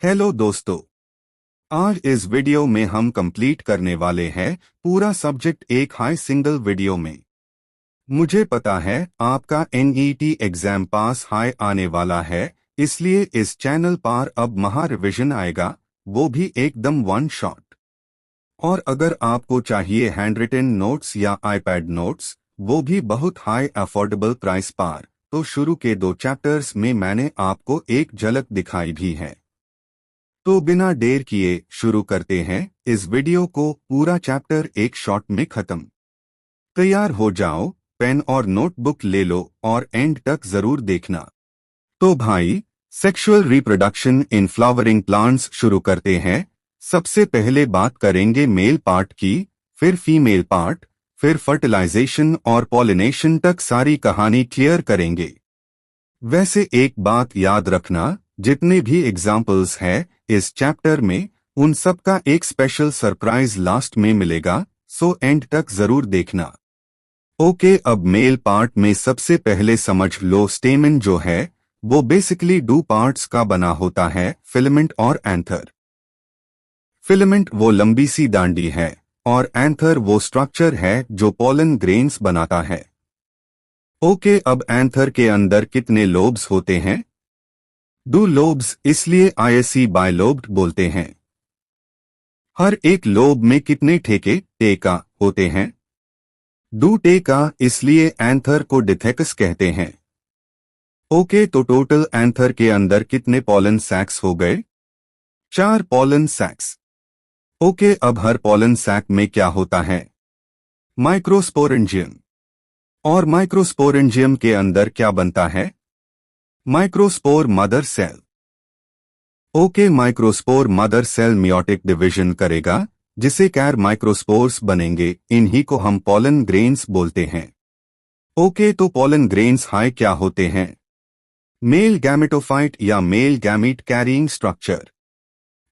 Hello दोस्तों। आज इस वीडियो में हम कंप्लीट करने वाले हैं पूरा सब्जेक्ट एक हाई सिंगल वीडियो में। मुझे पता है आपका एनईटी एग्जाम पास हाई आने वाला है, इसलिए इस चैनल पर अब महा रिविजन आएगा, वो भी एकदम वन शॉट। और अगर आपको चाहिए हैंड रिटन नोट्स या आईपैड नोट्स, वो भी बहुत हाई अफोर्डेबल प्राइस पर, तो शुरू के 2 चैप्टर्स में मैंने आपको एक झलक दिखाई भी है। तो बिना देर किए शुरू करते हैं इस वीडियो को। पूरा चैप्टर एक शॉट में खत्म। तैयार हो जाओ, पेन और नोटबुक ले लो और एंड तक जरूर देखना। तो भाई, sexual reproduction in flowering plants शुरू करते हैं। सबसे पहले बात करेंगे मेल पार्ट की, फिर फीमेल पार्ट, फिर फर्टिलाइजेशन और पॉलिनेशन तक सारी कहानी क्लियर करेंगे। वैसे एक बात याद रखना, जितने भी एग्जाम्पल्स हैं इस चैप्टर में, उन सब का एक स्पेशल सरप्राइज लास्ट में मिलेगा, सो एंड तक जरूर देखना। ओके, अब मेल पार्ट में सबसे पहले समझ लो स्टेमन जो है वो बेसिकली 2 पार्ट्स का बना होता है, फिलामेंट और एंथर। फिलामेंट वो लंबी सी डांडी है और एंथर वो स्ट्रक्चर है जो पोलन ग्रेन्स बनाता है। ओके, अब एंथर के अंदर कितने लोब्स होते हैं? 2 लोब्स, इसलिए आईएससी बाइलोब्ड बोलते हैं। हर एक लोब में कितने टेका होते हैं? 2 टेका, इसलिए एंथर को डिथेकस कहते हैं। ओके, तो टोटल एंथर के अंदर कितने पॉलन सैक्स हो गए? 4 पॉलन सैक्स। ओके, अब हर पॉलन सैक में क्या होता है? माइक्रोस्पोरेंजियम। और माइक्रोस्पोरेंजियम के अंदर क्या बनता है? Microspore mother cell. Okay, microspore mother cell meiotic division करेगा, जिसे कैर माइक्रोस्पोर्स बनेंगे, इन्हीं को हम पॉलन ग्रेन्स बोलते हैं। ओके, तो पॉलन ग्रेन्स हाई क्या होते हैं? मेल गैमेटोफाइट या male gamete carrying structure.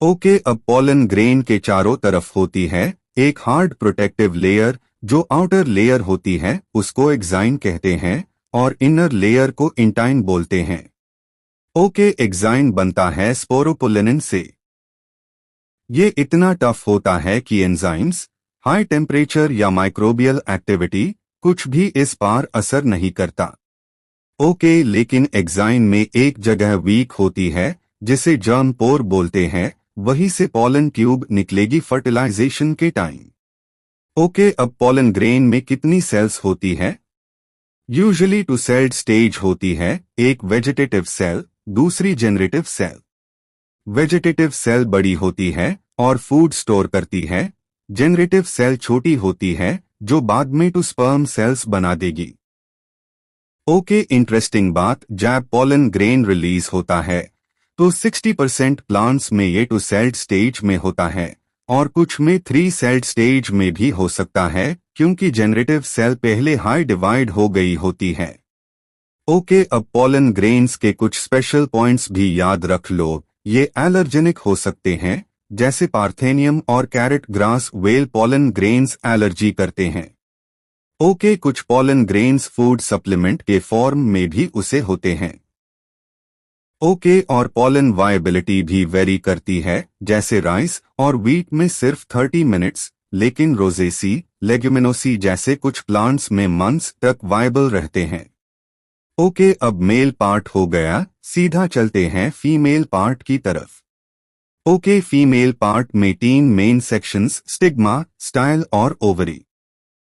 Okay, अब पॉलन ग्रेन के चारों तरफ होती है एक हार्ड प्रोटेक्टिव लेयर, जो आउटर लेयर होती है उसको एक्साइन कहते हैं और इनर लेयर को इंटाइन बोलते हैं। ओके, एक्साइन बनता है स्पोरोपोलेनिन से। ये इतना टफ होता है कि एंजाइम्स, हाई टेम्परेचर या माइक्रोबियल एक्टिविटी कुछ भी इस पर असर नहीं करता। ओके, लेकिन एक्साइन में एक जगह वीक होती है जिसे जर्म पोर बोलते हैं, वहीं से पॉलन ट्यूब निकलेगी फर्टिलाइजेशन के टाइम। ओके, अब पॉलन ग्रेन में कितनी सेल्स होती है? यूजुअली 2 सेल्ड स्टेज होती है, एक वेजिटेटिव सेल, दूसरी जेनरेटिव सेल। वेजिटेटिव सेल बड़ी होती है और फूड स्टोर करती है। जेनरेटिव सेल छोटी होती है जो बाद में 2 स्पर्म सेल्स बना देगी। ओके, इंटरेस्टिंग बात, जब पॉलन ग्रेन रिलीज होता है तो 60% प्लांट्स में ये 2 सेल्ड स्टेज में होता है और कुछ में 3 सेल्ड स्टेज में भी हो सकता है, क्योंकि जेनरेटिव सेल पहले हाई डिवाइड हो गई होती है। ओके, अब पॉलन ग्रेन्स के कुछ स्पेशल पॉइंट्स भी याद रख लो। ये एलर्जेनिक हो सकते हैं, जैसे पार्थेनियम और carrot grass well pollen grains allergy करते हैं। ओके, कुछ पॉलन ग्रेन्स फूड सप्लीमेंट के फॉर्म में भी उसे होते हैं। ओके, और पॉलन वायबिलिटी भी वेरी करती है, जैसे राइस और व्हीट में सिर्फ 30 मिनट्स, लेकिन रोजेसी, लेग्यूमिनोसी जैसे कुछ प्लांट्स में मंथ्स तक वायबल रहते हैं। ओके, अब मेल पार्ट हो गया, सीधा चलते हैं फीमेल पार्ट की तरफ। ओके, फीमेल पार्ट में 3 मेन सेक्शंस, स्टिग्मा, स्टाइल और ओवरी।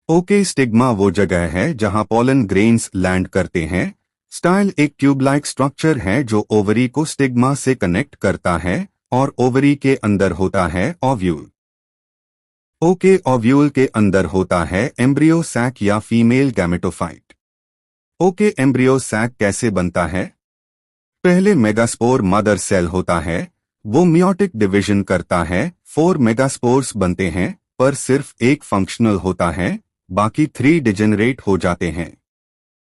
ओके, स्टिग्मा वो जगह है जहां पॉलन ग्रेन्स लैंड करते हैं। स्टाइल एक ट्यूब लाइक स्ट्रक्चर है जो ओवरी को स्टिग्मा से कनेक्ट करता है और ओवरी के अंदर होता है ओव्यूल। ओके, ओव्यूल के अंदर होता है एम्ब्रियो सैक या female gametophyte. Okay, embryo sac कैसे बनता है? पहले मेगास्पोर मदर सेल होता है, वो मियोटिक डिवीजन करता है, 4 मेगास्पोर्स बनते हैं, पर सिर्फ एक फंक्शनल होता है, बाकी 3 डिजेनरेट हो जाते हैं।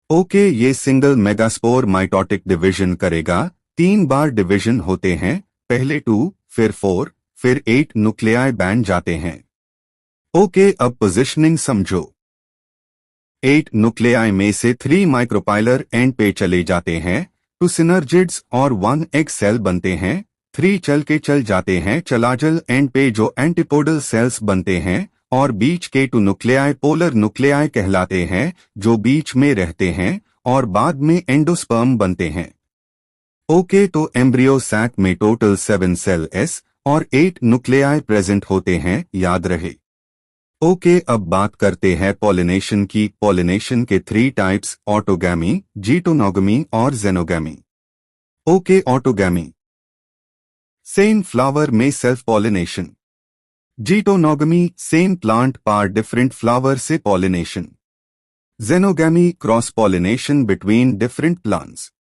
ओके, ये सिंगल मेगास्पोर माइटोटिक डिवीजन करेगा, 3 बार डिवीजन होते हैं, पहले 2, फिर 4, फिर 8 न्यूक्लियाई बन जाते हैं। ओके, अब पोजिशनिंग समझो। 8 न्यूक्लियाई में से 3 माइक्रोपाइलर एंड पे चले जाते हैं, 2 सिनर्जिड्स और 1 एग सेल बनते हैं, 3 चल के चल जाते हैं चलाचल एंड पे जो एंटीपोडल सेल्स बनते हैं, और बीच के 2 न्यूक्लियाई पोलर न्यूक्लियाई कहलाते हैं जो बीच में रहते हैं और बाद में एंडोस्पर्म बनते हैं। ओके, तो एम्ब्रियो सैक में टोटल 7 सेल एस और 8 न्यूक्लियाई प्रेजेंट होते हैं, याद रहे। ओके, अब बात करते हैं पॉलिनेशन की। पॉलिनेशन के 3 टाइप्स, ऑटोगैमी, जीटोनोगमी और xenogamy. Okay, autogamy, same flower में self pollination. Geitonogamy, same plant पार डिफरेंट फ्लावर से pollination. Xenogamy, cross pollination between different plants.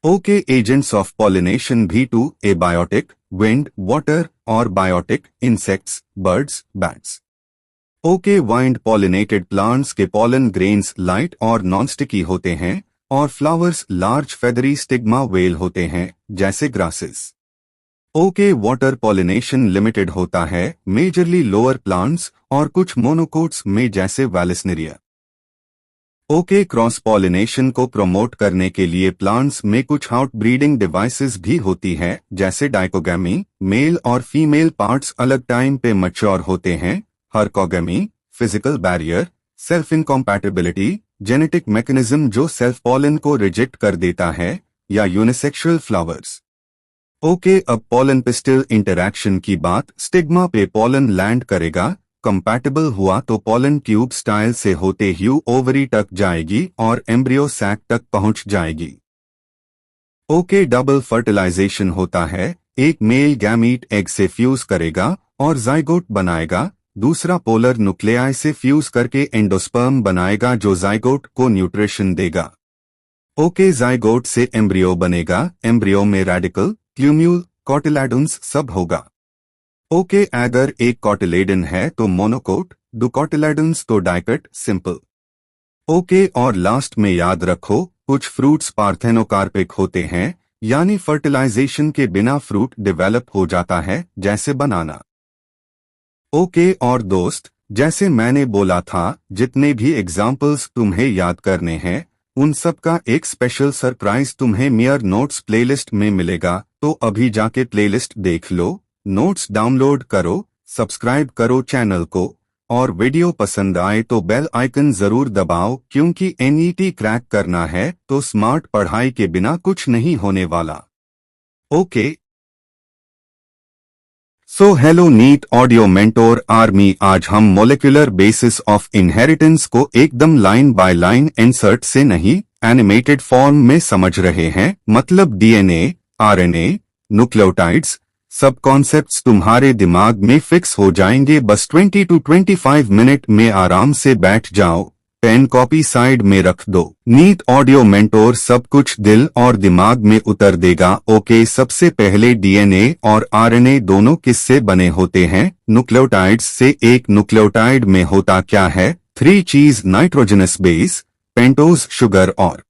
Okay, agents of pollination भी 2 एबायोटिक, विंड, वाटर, और biotic, insects, birds, bats. Okay, wind pollinated plants के pollen grains light और non sticky होते हैं और flowers large feathery stigma well होते हैं जैसे grasses. Okay, water pollination limited होता है, मेजरली लोअर प्लांट्स और कुछ मोनोकोट्स में जैसे वैलिस्नेरिया। ओके, क्रॉस पॉलिनेशन को प्रमोट करने के लिए प्लांट्स में कुछ आउटब्रीडिंग डिवाइसेस भी होती है जैसे डाइकोगैमी, मेल और फीमेल पार्ट्स अलग टाइम पे मैच्योर होते हैं। Herkogamy, physical barrier, self incompatibility, genetic mechanism जो सेल्फ पॉलन को रिजेक्ट कर देता है, या यूनिसेक्सुअल फ्लावर्स। ओके, अब पॉलन पिस्टिल इंटरैक्शन की बात। स्टिग्मा पे पॉलन लैंड करेगा, कंपैटिबल हुआ तो पॉलन ट्यूब स्टाइल से होते ह्यू ओवरी तक जाएगी और एम्ब्रियो सैक तक पहुंच जाएगी। ओके, डबल फर्टिलाइजेशन होता है, एक मेल गैमीट एग से फ्यूज करेगा और जाइगोट बनाएगा, दूसरा पोलर न्यूक्लियाई से फ्यूज करके एंडोस्पर्म बनाएगा जो जाइगोट को न्यूट्रिशन देगा। ओके, जाइगोट से एम्ब्रियो बनेगा, एम्ब्रियो में रेडिकल, क्ल्यूम्यूल, कॉटिलेडन्स सब होगा। ओके, अगर एक कॉटिलेडन है तो मोनोकोट, 2 कॉटिलेडन्स तो डाइकट, सिंपल। ओके, और लास्ट में याद रखो, कुछ फ्रूट्स पार्थेनोकार्पिक होते हैं, यानी फर्टिलाइजेशन के बिना फ्रूट डेवलप हो जाता है जैसे बनाना। ओके, और दोस्त, जैसे मैंने बोला था, जितने भी एग्जाम्पल्स तुम्हें याद करने हैं उन सब का एक स्पेशल सरप्राइज तुम्हें मियर नोट्स प्लेलिस्ट में मिलेगा, तो अभी जाके प्लेलिस्ट देख लो, नोट्स डाउनलोड करो, सब्सक्राइब करो चैनल को, और वीडियो पसंद आए तो बेल आइकन जरूर दबाओ, क्योंकि एनईटी क्रैक करना है तो स्मार्ट पढ़ाई के बिना कुछ नहीं होने वाला। Okay, so hello NEET audio mentor army, आज हम मोलिकुलर बेसिस ऑफ इनहेरिटेंस को एकदम लाइन बाय लाइन इंसर्ट से नहीं, एनिमेटेड फॉर्म में समझ रहे हैं। मतलब डीएनए, आरएनए, न्यूक्लियोटाइड्स, सब कॉन्सेप्ट्स तुम्हारे दिमाग में फिक्स हो जाएंगे। बस 20 to 25 मिनट में आराम से बैठ जाओ, पेन कॉपी साइड में रख दो। नीट ऑडियो मेंटोर सब कुछ दिल और दिमाग में उतर देगा। ओके, सबसे पहले डीएनए और आरएनए दोनों किससे बने होते हैं? न्यूक्लियोटाइड्स से। एक न्यूक्लियोटाइड में होता क्या है? 3 चीज, नाइट्रोजनस बेस, पेंटोज शुगर और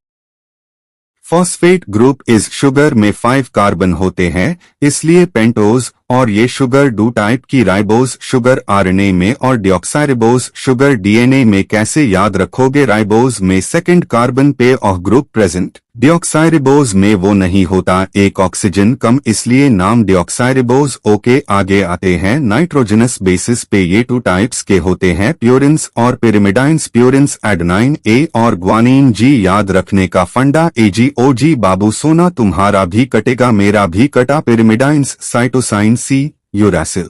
फॉस्फेट ग्रुप इस शुगर में 5 कार्बन होते हैं, इसलिए पेंटोज, और ये शुगर 2 टाइप की, राइबोज शुगर आरएनए में और डिऑक्साइरिबोज शुगर डीएनए में। कैसे याद रखोगे? राइबोज में 2nd कार्बन पे ऑफ ग्रुप प्रेजेंट, डिऑक्साइरिबोज में वो नहीं होता, एक ऑक्सीजन कम, इसलिए नाम डिऑक्साइरिबोज। ओके, आगे आते हैं नाइट्रोजनस बेसिस पे। ये 2 टाइप्स के होते हैं, प्यूरिन्स और पिरिमिडाइन्स। प्यूरिन्स एडेनाइन ए और ग्वानिन जी। याद रखने का फंडा एजी ओजी बाबू सोना, तुम्हारा भी कटेगा मेरा भी कटा। पिरिमिडाइन्स साइटोसाइन सी, यूरासिल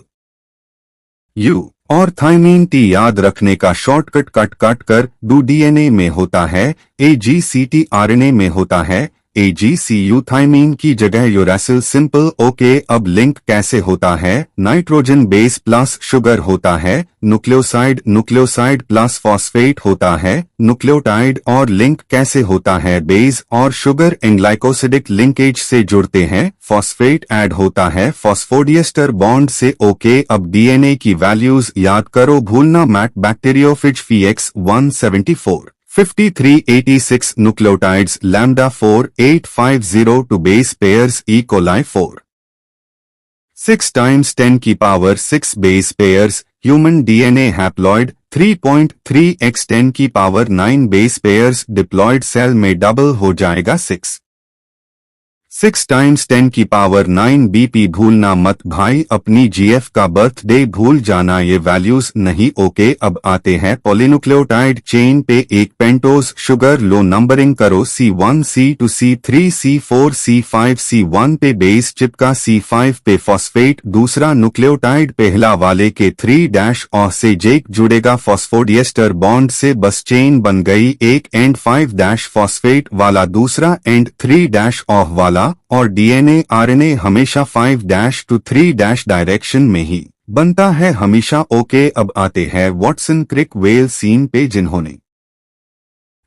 यू और थाइमीन टी। याद रखने का शॉर्टकट कट काट कर डू डीएनए में होता है, एजीसीटी आरएनए में होता है, एजीसीयू थाइमीन की जगह यूरासिल, सिंपल। ओके, अब लिंक कैसे होता है? नाइट्रोजन बेस प्लस शुगर होता है, न्यूक्लियोसाइड, न्यूक्लियोसाइड प्लस फॉस्फेट होता है, न्यूक्लियोटाइड। और लिंक कैसे होता है? बेस और शुगर इन ग्लाइकोसिडिक लिंकेज से जुड़ते हैं, फॉस्फेट ऐड होता है फॉस्फोडिएस्टर बॉन्ड से। ओके, अब डीएनए की वैल्यूज याद करो, भूलना मैट। Bacteriophage phi X 174, 5386 nucleotides, lambda 4850 to base pairs, E. coli 4, 6 times 10 की power 6 base pairs, human DNA haploid 3.3 x 10 की power 9 base pairs, diploid cell में डबल हो जाएगा 6 6 टाइम्स 10 की पावर 9 बीपी भूलना मत भाई, अपनी जीएफ का बर्थडे भूल जाना, ये वैल्यूज नहीं। ओके, अब आते हैं पॉलीन्यूक्लियोटाइड चेन पे। एक पेंटोज शुगर, लो नंबरिंग करो, C1 C2 C3 C4 C5 C1 पे बेस चिपका, C5 पे फॉस्फेट। दूसरा न्यूक्लियोटाइड पहला वाले के 3' और से जेक जुड़ेगा फॉस्फोडिएस्टर बॉन्ड से, बस चेन बन गई। एक एंड 5' फॉस्फेट वाला, दूसरा एंड 3' ऑफ वाला, और डीएनए आरएनए हमेशा 5' to 3' डायरेक्शन में ही बनता है हमेशा। ओके, अब आते हैं वॉटसन क्रिक वेल सीन पे, जिन्होंने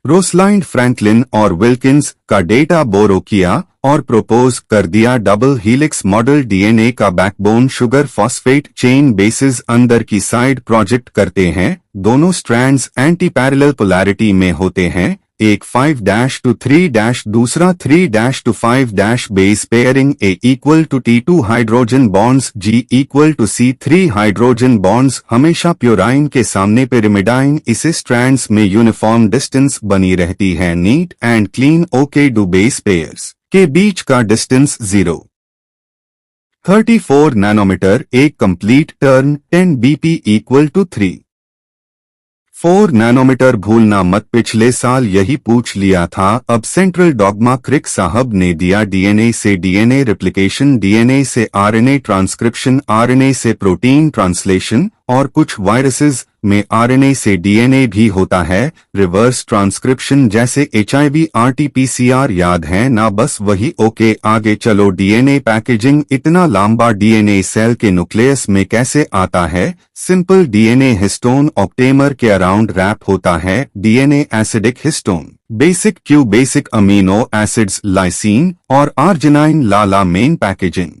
रोसलाइंड फ्रैंकलिन और विल्किंस का डेटा बोरो किया और प्रोपोज कर दिया डबल हीलिक्स मॉडल। डीएनए का backbone sugar phosphate chain basis अंदर की साइड प्रोजेक्ट करते हैं, दोनों स्ट्रैंड्स एंटी पैरेलल पोलैरिटी में होते हैं, एक 5' to 3', दूसरा 3' to 5' base pairing, A equal to T2 hydrogen bonds, G equal to C3 hydrogen bonds, हमेशा प्योराइन के सामने पिरिमिडाइन। इसे स्ट्रैंड्स में यूनिफॉर्म डिस्टेंस बनी रहती है, नीट एंड क्लीन। ओके, डू बेस पेयर्स के बीच का डिस्टेंस 0.34 नैनोमीटर, एक complete turn 10 BP equal to 3.4 nanometer. भूलना मत, पिछले साल यही पूछ लिया था। अब सेंट्रल डॉगमा क्रिक साहब ने दिया, डीएनए से डीएनए रेप्लिकेशन, डीएनए से आरएनए ट्रांसक्रिप्शन, आरएनए से प्रोटीन ट्रांसलेशन, और कुछ वायरसेस में आरएनए से डीएनए भी होता है, रिवर्स ट्रांसक्रिप्शन, जैसे एचआईवी आरटीपीसीआर। याद है ना, बस वही। ओके, आगे चलो। डीएनए पैकेजिंग, इतना लंबा डीएनए सेल के न्यूक्लियस में कैसे आता है? सिंपल, डीएनए हिस्टोन ऑक्टेमर के अराउंड रैप होता है। DNA acidic histone, basic Q basic amino acids, lysine और आर्जिनाइन, लाला मेन पैकेजिंग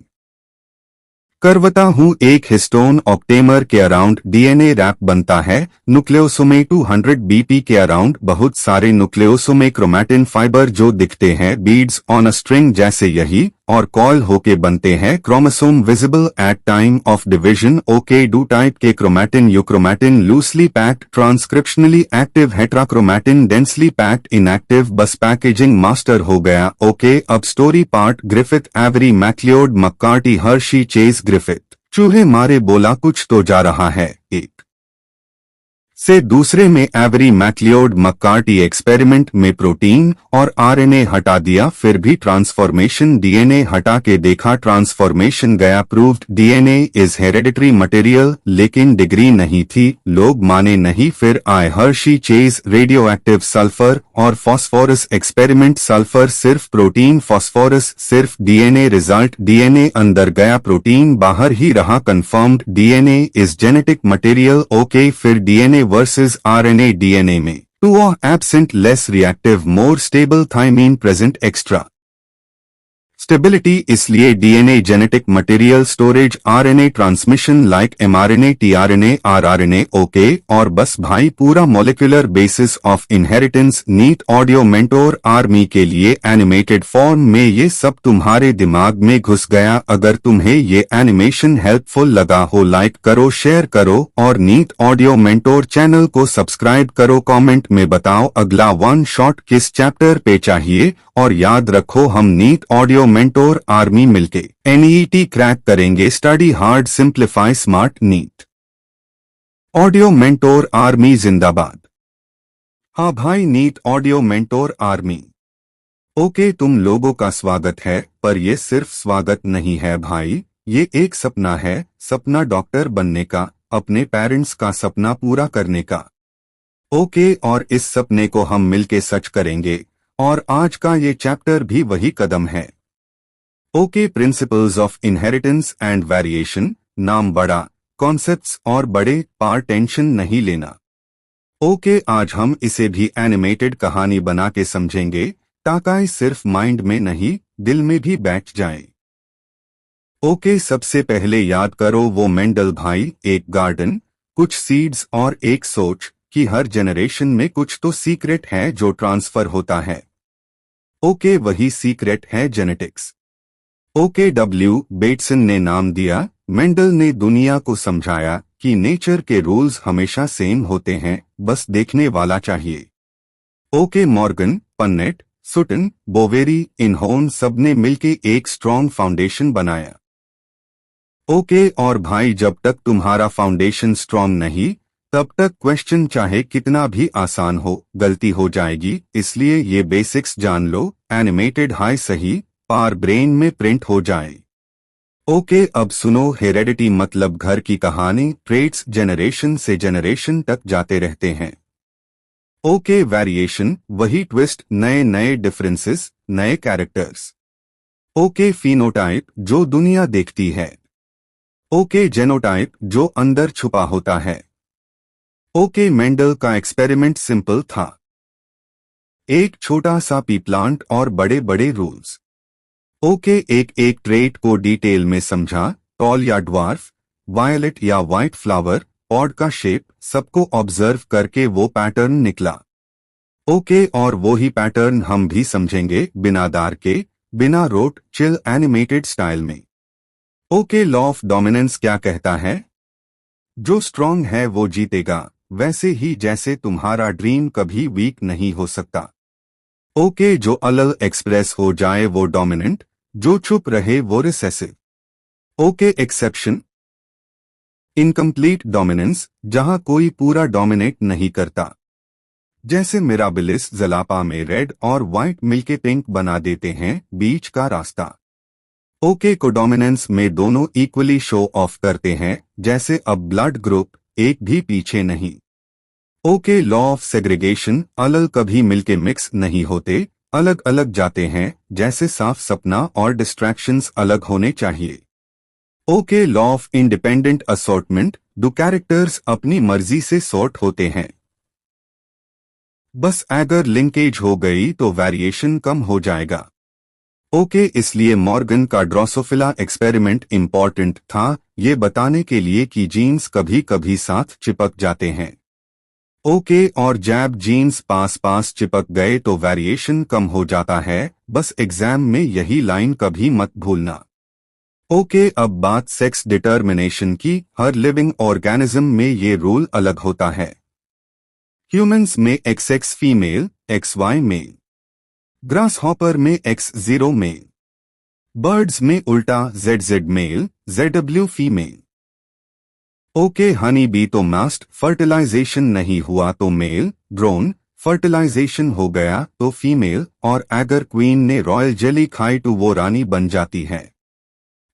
करवता हूँ। एक हिस्टोन ऑक्टेमर के अराउंड डीएनए रैप बनता है। न्यूक्लियोसोमे 200 बीपी के अराउंड बहुत सारे न्यूक्लियोसोमे क्रोमैटिन फाइबर जो दिखते हैं बीड्स ऑन अ स्ट्रिंग जैसे यही, और कॉल होके बनते हैं chromosome visible at time of division. Okay, डू टाइप के chromatin, euchromatin loosely packed, transcriptionally active, heterochromatin densely packed, inactive. बस पैकेजिंग मास्टर हो गया। ओके, अब story part. Griffith, Avery, MacLeod, McCarty, Hershey, Chase. Griffith चूहे मारे, बोला कुछ तो जा रहा है, एक से दूसरे में एवरी, मैक्लियोड, मक्कार्टी एक्सपेरिमेंट में प्रोटीन और आरएनए हटा दिया, फिर भी ट्रांसफॉर्मेशन, डीएनए हटा के देखा, ट्रांसफॉर्मेशन गया, proved DNA is hereditary material, लेकिन डिग्री नहीं थी, लोग माने नहीं। फिर आए Hershey, Chase, radioactive, sulphur और फॉस्फोरस एक्सपेरिमेंट, सल्फर सिर्फ, प्रोटीन फॉस्फोरस सिर्फ, डीएनए रिजल्ट, डीएनए अंदर गया, प्रोटीन बाहर ही रहा, confirmed DNA is genetic material. Okay, फिर डीएनए वर्सेस आरएनए, डीएनए में 2 absent, less reactive, more stable, thymine present, extra stability, इसलिए DNA genetic material, storage, RNA transmission like mRNA, tRNA, rRNA. Okay, और बस भाई पूरा molecular basis of inheritance. NEET audio mentor army के लिए animated form में ये सब तुम्हारे दिमाग में घुस गया। अगर तुम्हें ये एनिमेशन हेल्पफुल लगा हो, लाइक करो, शेयर करो, और नीट ऑडियो मेंटोर चैनल को सब्सक्राइब करो। कमेंट में बताओ अगला वन शॉट किस चैप्टर पे चाहिए, और याद रखो हम नीट ऑडियो मेंटोर आर्मी मिलके एनईटी क्रैक करेंगे। Study hard, simplify smart, NEET audio mentor army जिंदाबाद। हाँ भाई, NEET audio mentor army. Okay, तुम लोगों का स्वागत है, पर ये सिर्फ स्वागत नहीं है भाई, ये एक सपना है। सपना डॉक्टर बनने का, अपने पेरेंट्स का सपना पूरा करने का। ओके, और इस सपने को हम मिलके सच करेंगे, और आज का ये चैप्टर भी वही कदम है। Okay, principles of inheritance and variation, नाम बड़ा, कॉन्सेप्ट्स और बड़े, पार टेंशन नहीं लेना। ओके, आज हम इसे भी एनिमेटेड कहानी बना के समझेंगे, ताकि सिर्फ माइंड में नहीं, दिल में भी बैठ जाए। ओके, सबसे पहले याद करो वो मेंडल भाई, एक गार्डन, कुछ सीड्स और एक सोच कि हर जनरेशन में कुछ तो सीक्रेट है जो ट्रांसफर होता है। ओके, वही सीक्रेट है जेनेटिक्स। ओके, डब्ल्यू बेटसन ने नाम दिया, मेंडल ने दुनिया को समझाया कि नेचर के रूल्स हमेशा सेम होते हैं, बस देखने वाला चाहिए। Okay, Morgan, Punnett, Sutton, Boveri, इनहोन सबने मिलके एक स्ट्रॉन्ग फाउंडेशन बनाया। ओके और भाई, जब तक तुम्हारा फाउंडेशन स्ट्रॉन्ग नहीं तब तक क्वेश्चन चाहे कितना भी आसान हो गलती हो जाएगी, इसलिए ये बेसिक्स जान लो। एनिमेटेड हाई सही पार ब्रेन में प्रिंट हो जाए। ओके अब सुनो, हेरेडिटी मतलब घर की कहानी, ट्रेट्स जेनरेशन से जेनरेशन तक जाते रहते हैं। ओके वेरिएशन वही ट्विस्ट, नए नए डिफरेंसेस, नए कैरेक्टर्स। ओके फिनोटाइप जो दुनिया देखती है। ओके जेनोटाइप जो अंदर छुपा होता है। ओके मेंडल का एक्सपेरिमेंट सिंपल था, एक छोटा सा पी प्लांट और बड़े बड़े रूल्स। ओके एक एक ट्रेट को डिटेल में समझा, टॉल या ड्वार्फ, वायलेट या व्हाइट फ्लावर, पॉड का शेप, सबको ऑब्जर्व करके वो पैटर्न निकला। ओके और वो ही पैटर्न हम भी समझेंगे, बिना दार के, बिना रोट, चिल एनिमेटेड स्टाइल में। ओके लॉ ऑफ डोमिनेंस क्या कहता है? जो स्ट्रांग है वो जीतेगा, वैसे ही जैसे तुम्हारा ड्रीम कभी वीक नहीं हो सकता। ओके जो अलग एक्सप्रेस हो जाए वो डोमिनेंट, जो चुप रहे वो recessive. Okay exception incomplete dominance, जहां कोई पूरा डोमिनेट नहीं करता, जैसे मिराबिलिस जलापा में रेड और व्हाइट मिलके पिंक बना देते हैं, बीच का रास्ता। ओके कोडोमिनेंस में दोनों इक्वली शो ऑफ करते हैं, जैसे अब ब्लड ग्रुप एक भी पीछे नहीं। ओके लॉ ऑफ सेग्रीगेशन, अलग कभी मिलके मिक्स नहीं होते, अलग अलग जाते हैं, जैसे साफ सपना और डिस्ट्रैक्शंस अलग होने चाहिए। Okay law of independent assortment, दो कैरेक्टर्स अपनी मर्जी से सॉर्ट होते हैं, बस अगर लिंकेज हो गई तो वेरिएशन कम हो जाएगा। ओके इसलिए मॉर्गन का ड्रोसोफिला एक्सपेरिमेंट इंपॉर्टेंट था, ये बताने के लिए कि जीन्स कभी कभी साथ चिपक जाते हैं। ओके और जैब जीन्स पास पास चिपक गए तो वेरिएशन कम हो जाता है, बस एग्जाम में यही लाइन कभी मत भूलना। ओके अब बात सेक्स डिटर्मिनेशन की, हर लिविंग ऑर्गेनिज्म में ये रूल अलग होता है। ह्यूमंस में XX female, XY male, grasshopper में X0 मेल, बर्ड्स में उल्टा ZZ male, ZW female. Okay honey bee तो मास्ट, फर्टिलाइजेशन नहीं हुआ तो मेल, ड्रोन फर्टिलाइजेशन हो गया तो फीमेल, और अगर क्वीन ने रॉयल जेली खाई तो वो रानी बन जाती है।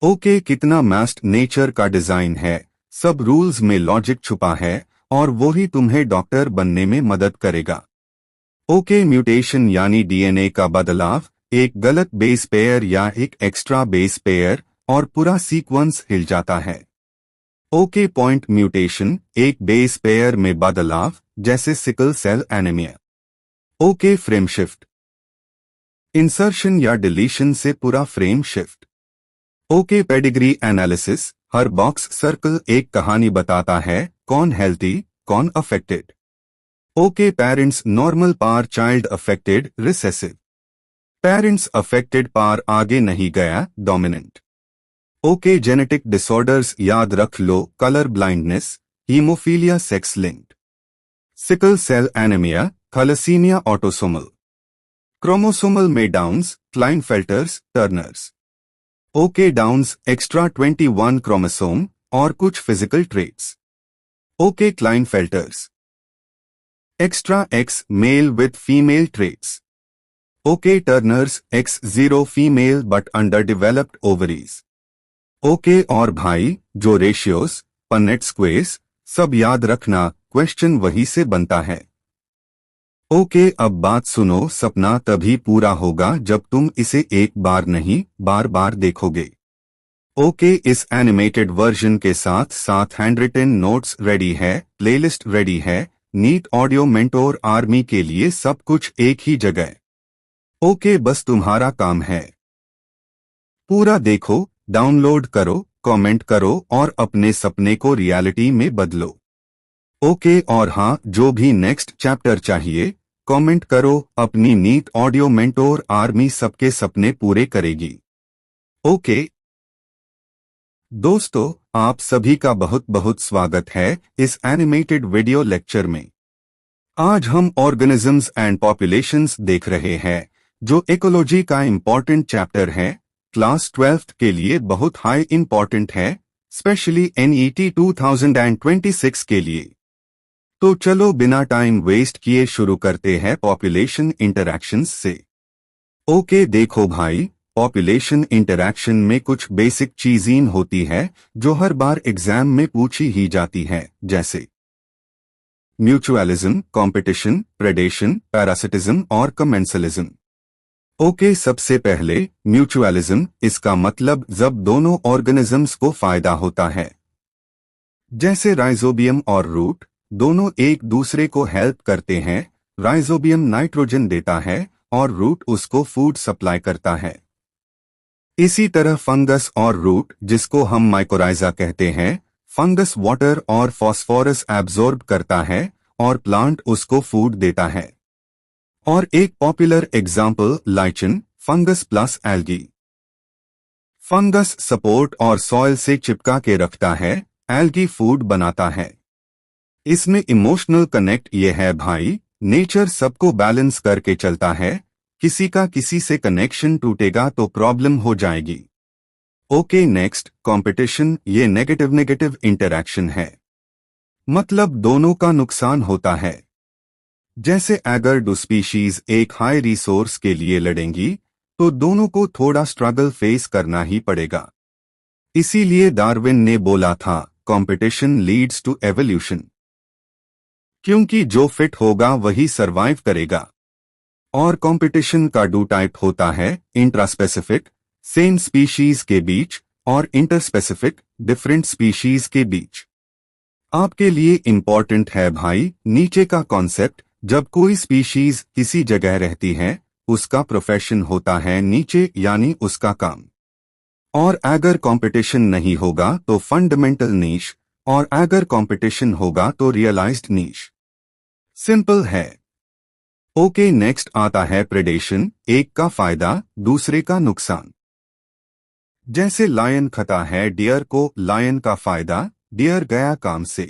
ओके कितना मास्ट नेचर का डिजाइन है, सब रूल्स में लॉजिक छुपा है और वो ही तुम्हें डॉक्टर बनने में मदद करेगा। ओके म्यूटेशन यानी डीएनए का बदलाव, एक गलत बेस पेयर या एक एक्स्ट्रा बेस पेयर और पूरा सीक्वेंस हिल जाता है। ओके पॉइंट म्यूटेशन, एक बेस पेयर में बदलाव, जैसे sickle cell anaemia. Okay frame shift, insertion या डिलीशन से पूरा frame shift. Okay pedigree analysis, हर बॉक्स सर्कल एक कहानी बताता है, कौन हेल्थी कौन अफेक्टेड। ओके पेरेंट्स नॉर्मल पार, child affected recessive, parents affected पार आगे नहीं गया डोमिनेंट। ओके जेनेटिक डिसऑर्डर्स याद रख लो, colour blindness, haemophilia sex linked, sickle cell anaemia, thalassaemia autosomal, chromosomal में Down's, Klinefelter's, Turner's. Okay Down's extra 21 chromosome और कुछ physical traits. Okay Klinefelter's extra X male with female traits. Okay Turner's X0 female but underdeveloped ovaries. Okay और भाई, जो ratios, Punnett squares, सब याद रखना, question वही से बनता है। ओके अब बात सुनो, सपना तभी पूरा होगा जब तुम इसे एक बार नहीं बार बार देखोगे। ओके इस एनिमेटेड वर्जन के साथ साथ हैंडरिटन नोट्स रेडी है, प्लेलिस्ट रेडी है, नीट ऑडियो मेंटोर आर्मी के लिए सब कुछ एक ही जगह। ओके बस तुम्हारा काम है, पूरा देखो, डाउनलोड करो, कमेंट करो और अपने सपने को रियलिटी में बदलो। ओके और हाँ, जो भी नेक्स्ट चैप्टर चाहिए कमेंट करो, अपनी नीट ऑडियो मेंटोर आर्मी सबके सपने पूरे करेगी। ओके दोस्तों, आप सभी का बहुत बहुत स्वागत है इस एनिमेटेड वीडियो लेक्चर में। आज हम ऑर्गेनिजम्स एंड पॉपुलेशंस देख रहे हैं, जो इकोलॉजी का इम्पॉर्टेंट चैप्टर है, क्लास 12th के लिए बहुत हाई इम्पॉर्टेंट है, स्पेशली NET 2026 के लिए। तो चलो बिना टाइम वेस्ट किए शुरू करते हैं पॉपुलेशन इंटरैक्शंस से। ओके देखो भाई, पॉपुलेशन इंटरैक्शन में कुछ बेसिक चीजें होती है जो हर बार एग्जाम में पूछी ही जाती है, जैसे म्यूचुअलिज्म, कंपटीशन, प्रेडेशन, पैरासिटिज्म और कमेंसलिज्म। ओके सबसे पहले म्यूचुअलिज्म, इसका मतलब जब दोनों ऑर्गेनिजम्स को फायदा होता है, जैसे राइजोबियम और रूट, दोनों एक दूसरे को हेल्प करते हैं। राइजोबियम नाइट्रोजन देता है और रूट उसको फूड सप्लाई करता है। इसी तरह फंगस और रूट, जिसको हम माइकोराइजा कहते हैं, फंगस वाटर और फास्फोरस एब्जॉर्ब करता है और प्लांट उसको फूड देता है। और एक popular example lichen, fungus plus algae. Fungus support और सॉइल से चिपका के रखता है, एल्गी फूड बनाता है। इसमें इमोशनल कनेक्ट ये है भाई, नेचर सबको बैलेंस करके चलता है, किसी का किसी से कनेक्शन टूटेगा तो प्रॉब्लम हो जाएगी। ओके नेक्स्ट, कंपटीशन, ये नेगेटिव इंटरैक्शन है, मतलब दोनों का नुकसान होता है। जैसे अगर दो स्पीशीज एक हाई रिसोर्स के लिए लड़ेंगी तो दोनों को थोड़ा स्ट्रगल फेस करना ही पड़ेगा। इसीलिए डार्विन ने बोला था, कंपटीशन लीड्स टू एवोल्यूशन, क्योंकि जो फिट होगा वही सरवाइव करेगा। और कंपटीशन का दो टाइप होता है, इंट्रास्पेसिफिक, सेम स्पीशीज के बीच, और इंटरस्पेसिफिक, डिफरेंट स्पीशीज के बीच। आपके लिए इंपॉर्टेंट है भाई नीचे का कॉन्सेप्ट, जब कोई स्पीशीज किसी जगह रहती है, उसका प्रोफेशन होता है नीचे, यानी उसका काम। और अगर कंपटीशन नहीं होगा तो फंडामेंटल नीश, और अगर कंपटीशन होगा तो रियलाइज्ड नीश। सिंपल है। ओके नेक्स्ट आता है प्रेडेशन, एक का फायदा दूसरे का नुकसान। जैसे लायन खाता है डियर को, लायन का फायदा, डियर गया काम से।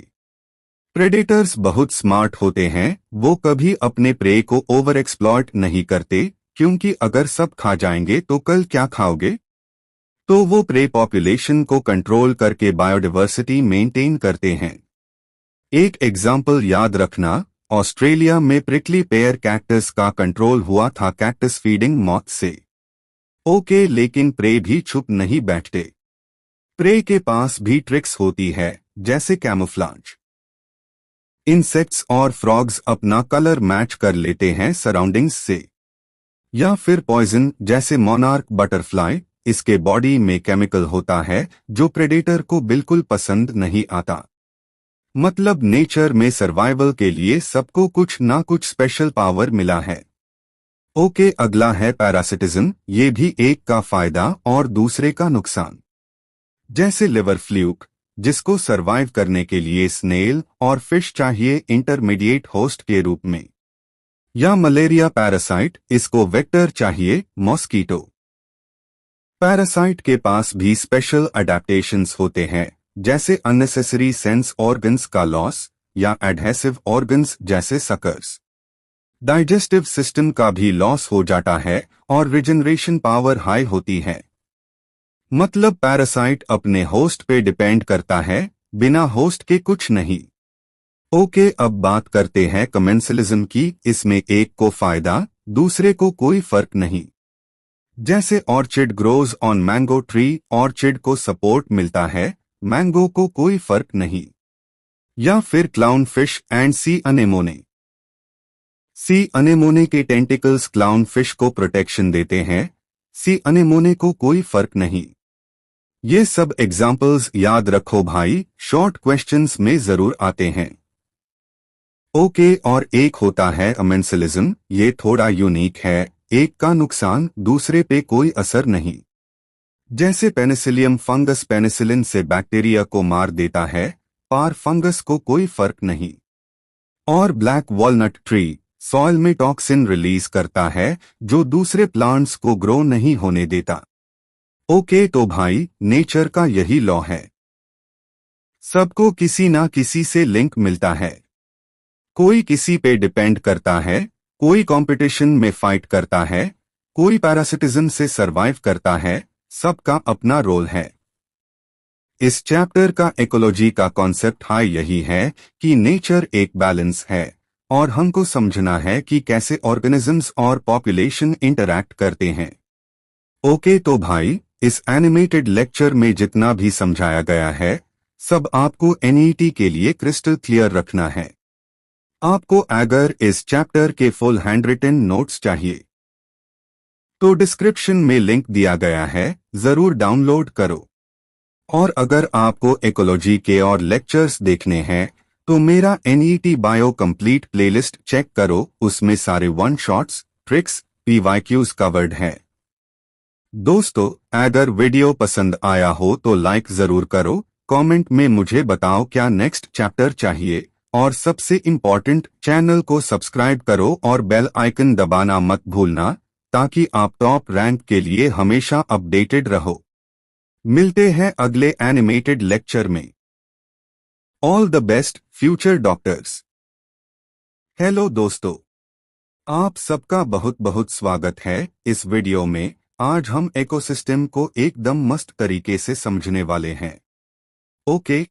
प्रेडेटर्स बहुत स्मार्ट होते हैं, वो कभी अपने प्रे को ओवर एक्सप्लॉइट नहीं करते, क्योंकि अगर सब खा जाएंगे तो कल क्या खाओगे। तो वो प्रे पॉपुलेशन को कंट्रोल करके बायोडाइवर्सिटी मेंटेन करते हैं। एक एग्जाम्पल याद रखना, ऑस्ट्रेलिया में प्रिकली पेयर कैक्टस का कंट्रोल हुआ था कैक्टस फीडिंग मॉथ से। ओके लेकिन प्रे भी छुप नहीं बैठते, प्रे के पास भी ट्रिक्स होती है, जैसे कैमोफ्लाज। इंसेक्ट्स और फ्रॉग्स अपना कलर मैच कर लेते हैं सराउंडिंग्स से। या फिर पॉइजन, जैसे मोनार्क बटरफ्लाई, इसके बॉडी में केमिकल होता है जो प्रेडेटर को बिल्कुल पसंद नहीं आता। मतलब नेचर में सर्वाइवल के लिए सबको कुछ ना कुछ स्पेशल पावर मिला है। ओके अगला है पैरासिटिज्म, ये भी एक का फायदा और दूसरे का नुकसान। जैसे लिवर फ्लूक, जिसको सरवाइव करने के लिए स्नेल और फिश चाहिए इंटरमीडिएट होस्ट के रूप में। या मलेरिया पैरासाइट, इसको वेक्टर चाहिए, मॉस्कीटो। पैरासाइट के पास भी स्पेशल अडेप्टेशंस होते हैं, जैसे अननेसेसरी सेंस ऑर्गन्स का लॉस, या एडहेसिव ऑर्गन्स जैसे सकर्स। डाइजेस्टिव सिस्टम का भी लॉस हो जाता है और रिजनरेशन पावर हाई होती है। मतलब पैरासाइट अपने होस्ट पे डिपेंड करता है, बिना होस्ट के कुछ नहीं। ओके अब बात करते हैं कमेंसलिज्म की, इसमें एक को फायदा दूसरे को कोई फर्क नहीं। जैसे orchid grows on mango tree, orchid को सपोर्ट मिलता है, मैंगो को कोई फर्क नहीं। या फिर क्लाउन फिश एंड सी अनेमोने, सी अनेमोने के टेंटिकल्स क्लाउन फिश को प्रोटेक्शन देते हैं, सी अनेमोने को कोई फर्क नहीं। ये सब एग्जाम्पल्स याद रखो भाई, शॉर्ट क्वेश्चंस में जरूर आते हैं। ओके और एक होता है अमेंसलिज्म, ये थोड़ा यूनिक है, एक का नुकसान दूसरे पे कोई असर नहीं। जैसे पेनिसिलियम फंगस पेनिसिलिन से बैक्टीरिया को मार देता है, पार फंगस को कोई फर्क नहीं। और ब्लैक वॉलनट ट्री सॉइल में टॉक्सिन रिलीज करता है जो दूसरे प्लांट्स को ग्रो नहीं होने देता। ओके तो भाई नेचर का यही लॉ है, सबको किसी ना किसी से लिंक मिलता है, कोई किसी पे डिपेंड करता है, कोई कंपटीशन में फाइट करता है, कोई पैरासिटिज्म से सरवाइव करता है, सबका अपना रोल है। इस चैप्टर का इकोलॉजी का कॉन्सेप्ट हाई यही है कि नेचर एक बैलेंस है और हमको समझना है कि कैसे ऑर्गेनिजम्स और पॉपुलेशन इंटरैक्ट करते हैं। ओके तो भाई, इस एनिमेटेड लेक्चर में जितना भी समझाया गया है सब आपको एनईटी के लिए क्रिस्टल क्लियर रखना है। आपको अगर इस चैप्टर के फुल हैंड रिटन नोट्स चाहिए तो डिस्क्रिप्शन में लिंक दिया गया है, जरूर डाउनलोड करो। और अगर आपको इकोलॉजी के और लेक्चर्स देखने हैं तो मेरा NET bio complete playlist check करो, उसमें सारे one shots, tricks, PYQs covered हैं। दोस्तों, अगर वीडियो पसंद आया हो तो लाइक जरूर करो, कमेंट में मुझे बताओ क्या नेक्स्ट चैप्टर चाहिए और सबसे इम्पोर्टेंट चैनल को सब्सक्राइब करो और बेल आइकन दबाना मत भूलना ताकि आप टॉप रैंक के लिए हमेशा अपडेटेड रहो। मिलते हैं अगले एनिमेटेड लेक्चर में। All the best future doctors. Hello दोस्तों, आप सबका बहुत बहुत स्वागत है इस वीडियो में। आज हम इकोसिस्टम को एकदम मस्त तरीके से समझने वाले हैं। ओके,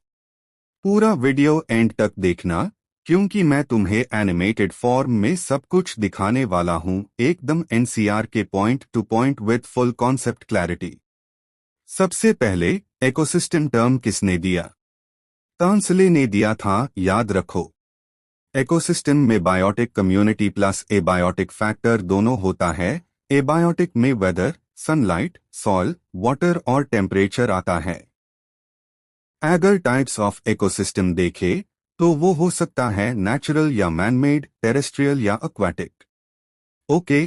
पूरा वीडियो एंड तक देखना क्योंकि मैं तुम्हें एनिमेटेड फॉर्म में सब कुछ दिखाने वाला हूं, एकदम एनसीआर के point two point with full concept clarity. सबसे पहले इकोसिस्टम टर्म किसने दिया? तांसले ने दिया था, याद रखो। इकोसिस्टम में biotic community plus abiotic factor दोनों होता है। एबायोटिक में वेदर, सनलाइट, सॉइल, वाटर और टेम्परेचर आता है। अगर टाइप्स ऑफ इकोसिस्टम देखे तो वो हो सकता है नेचुरल या मैनमेड, टेरेस्ट्रियल या एक्वाटिक। ओके,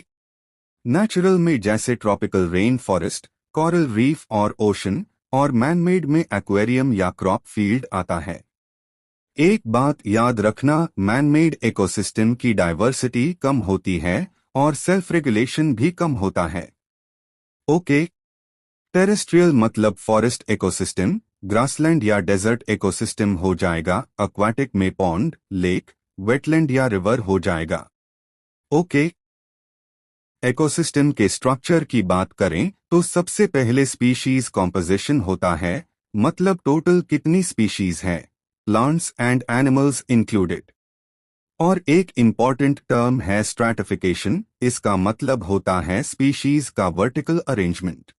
नेचुरल में जैसे tropical rain forest, coral reef और ओशन, और मैनमेड में एक्वेरियम या क्रॉप फील्ड आता है। एक बात याद रखना, मैनमेड इकोसिस्टम की डाइवर्सिटी कम होती है और सेल्फ रेगुलेशन भी कम होता है। ओके, टेरेस्ट्रियल मतलब फॉरेस्ट इकोसिस्टम, ग्रासलैंड या डेजर्ट इकोसिस्टम हो जाएगा। एक्वाटिक में पॉन्ड, लेक, वेटलैंड या रिवर हो जाएगा। ओके, इकोसिस्टम के स्ट्रक्चर की बात करें तो सबसे पहले स्पीशीज कॉम्पोजिशन होता है, मतलब टोटल कितनी स्पीशीज है, प्लांट्स एंड एनिमल्स इंक्लूडेड। और एक इंपॉर्टेंट टर्म है स्ट्रैटिफिकेशन, इसका मतलब होता है स्पीशीज का वर्टिकल अरेंजमेंट।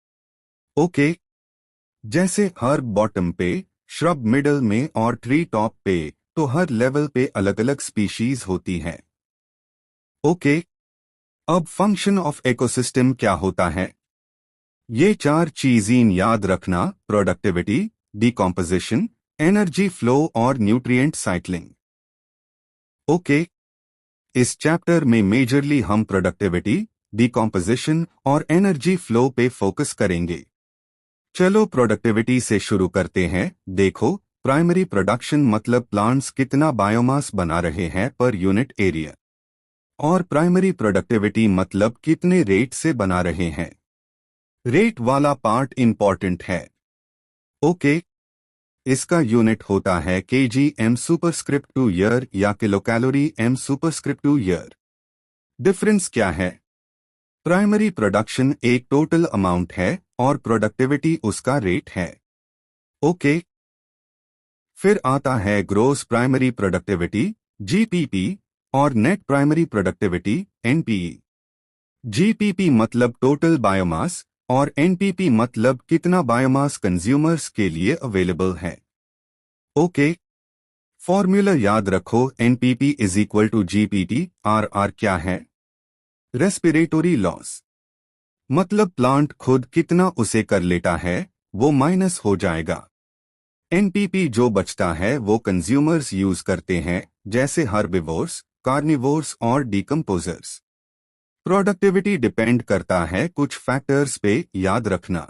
ओके, जैसे हर्ब बॉटम पे, श्रब मिडल में और ट्री टॉप पे, तो हर लेवल पे अलग अलग स्पीशीज होती है। ओके, अब फंक्शन ऑफ इकोसिस्टम क्या होता है? ये चार चीजें याद रखना, प्रोडक्टिविटी, डिकॉम्पोजिशन, एनर्जी फ्लो और न्यूट्रिएंट साइक्लिंग। ओके, इस चैप्टर में मेजरली हम प्रोडक्टिविटी, डिकॉम्पोजिशन और एनर्जी फ्लो पे फोकस करेंगे। चलो प्रोडक्टिविटी से शुरू करते हैं। देखो, प्राइमरी प्रोडक्शन मतलब प्लांट्स कितना बायोमास बना रहे हैं पर यूनिट एरिया, और प्राइमरी प्रोडक्टिविटी मतलब कितने रेट से बना रहे हैं। रेट वाला पार्ट इंपॉर्टेंट है। ओके, इसका यूनिट होता है KG M superscript two year या kilo calorie M superscript two year. Difference क्या है? प्राइमरी प्रोडक्शन एक टोटल अमाउंट है और प्रोडक्टिविटी उसका रेट है। ओके, फिर आता है ग्रोस प्राइमरी प्रोडक्टिविटी, जीपीपी, और net primary productivity, NPE. GPP मतलब टोटल बायोमास और एनपीपी मतलब कितना बायोमास कंज्यूमर्स के लिए अवेलेबल है। ओके, फॉर्मूला याद रखो, NPP is equal to GPT. R क्या है? रेस्पिरेटरी लॉस, मतलब प्लांट खुद कितना उसे कर लेता है वो माइनस हो जाएगा। एनपीपी जो बचता है वो कंज्यूमर्स यूज करते हैं, जैसे हर्बिवोर्स, कार्निवोर्स और डिकम्पोजर्स। प्रोडक्टिविटी डिपेंड करता है कुछ फैक्टर्स पे, याद रखना।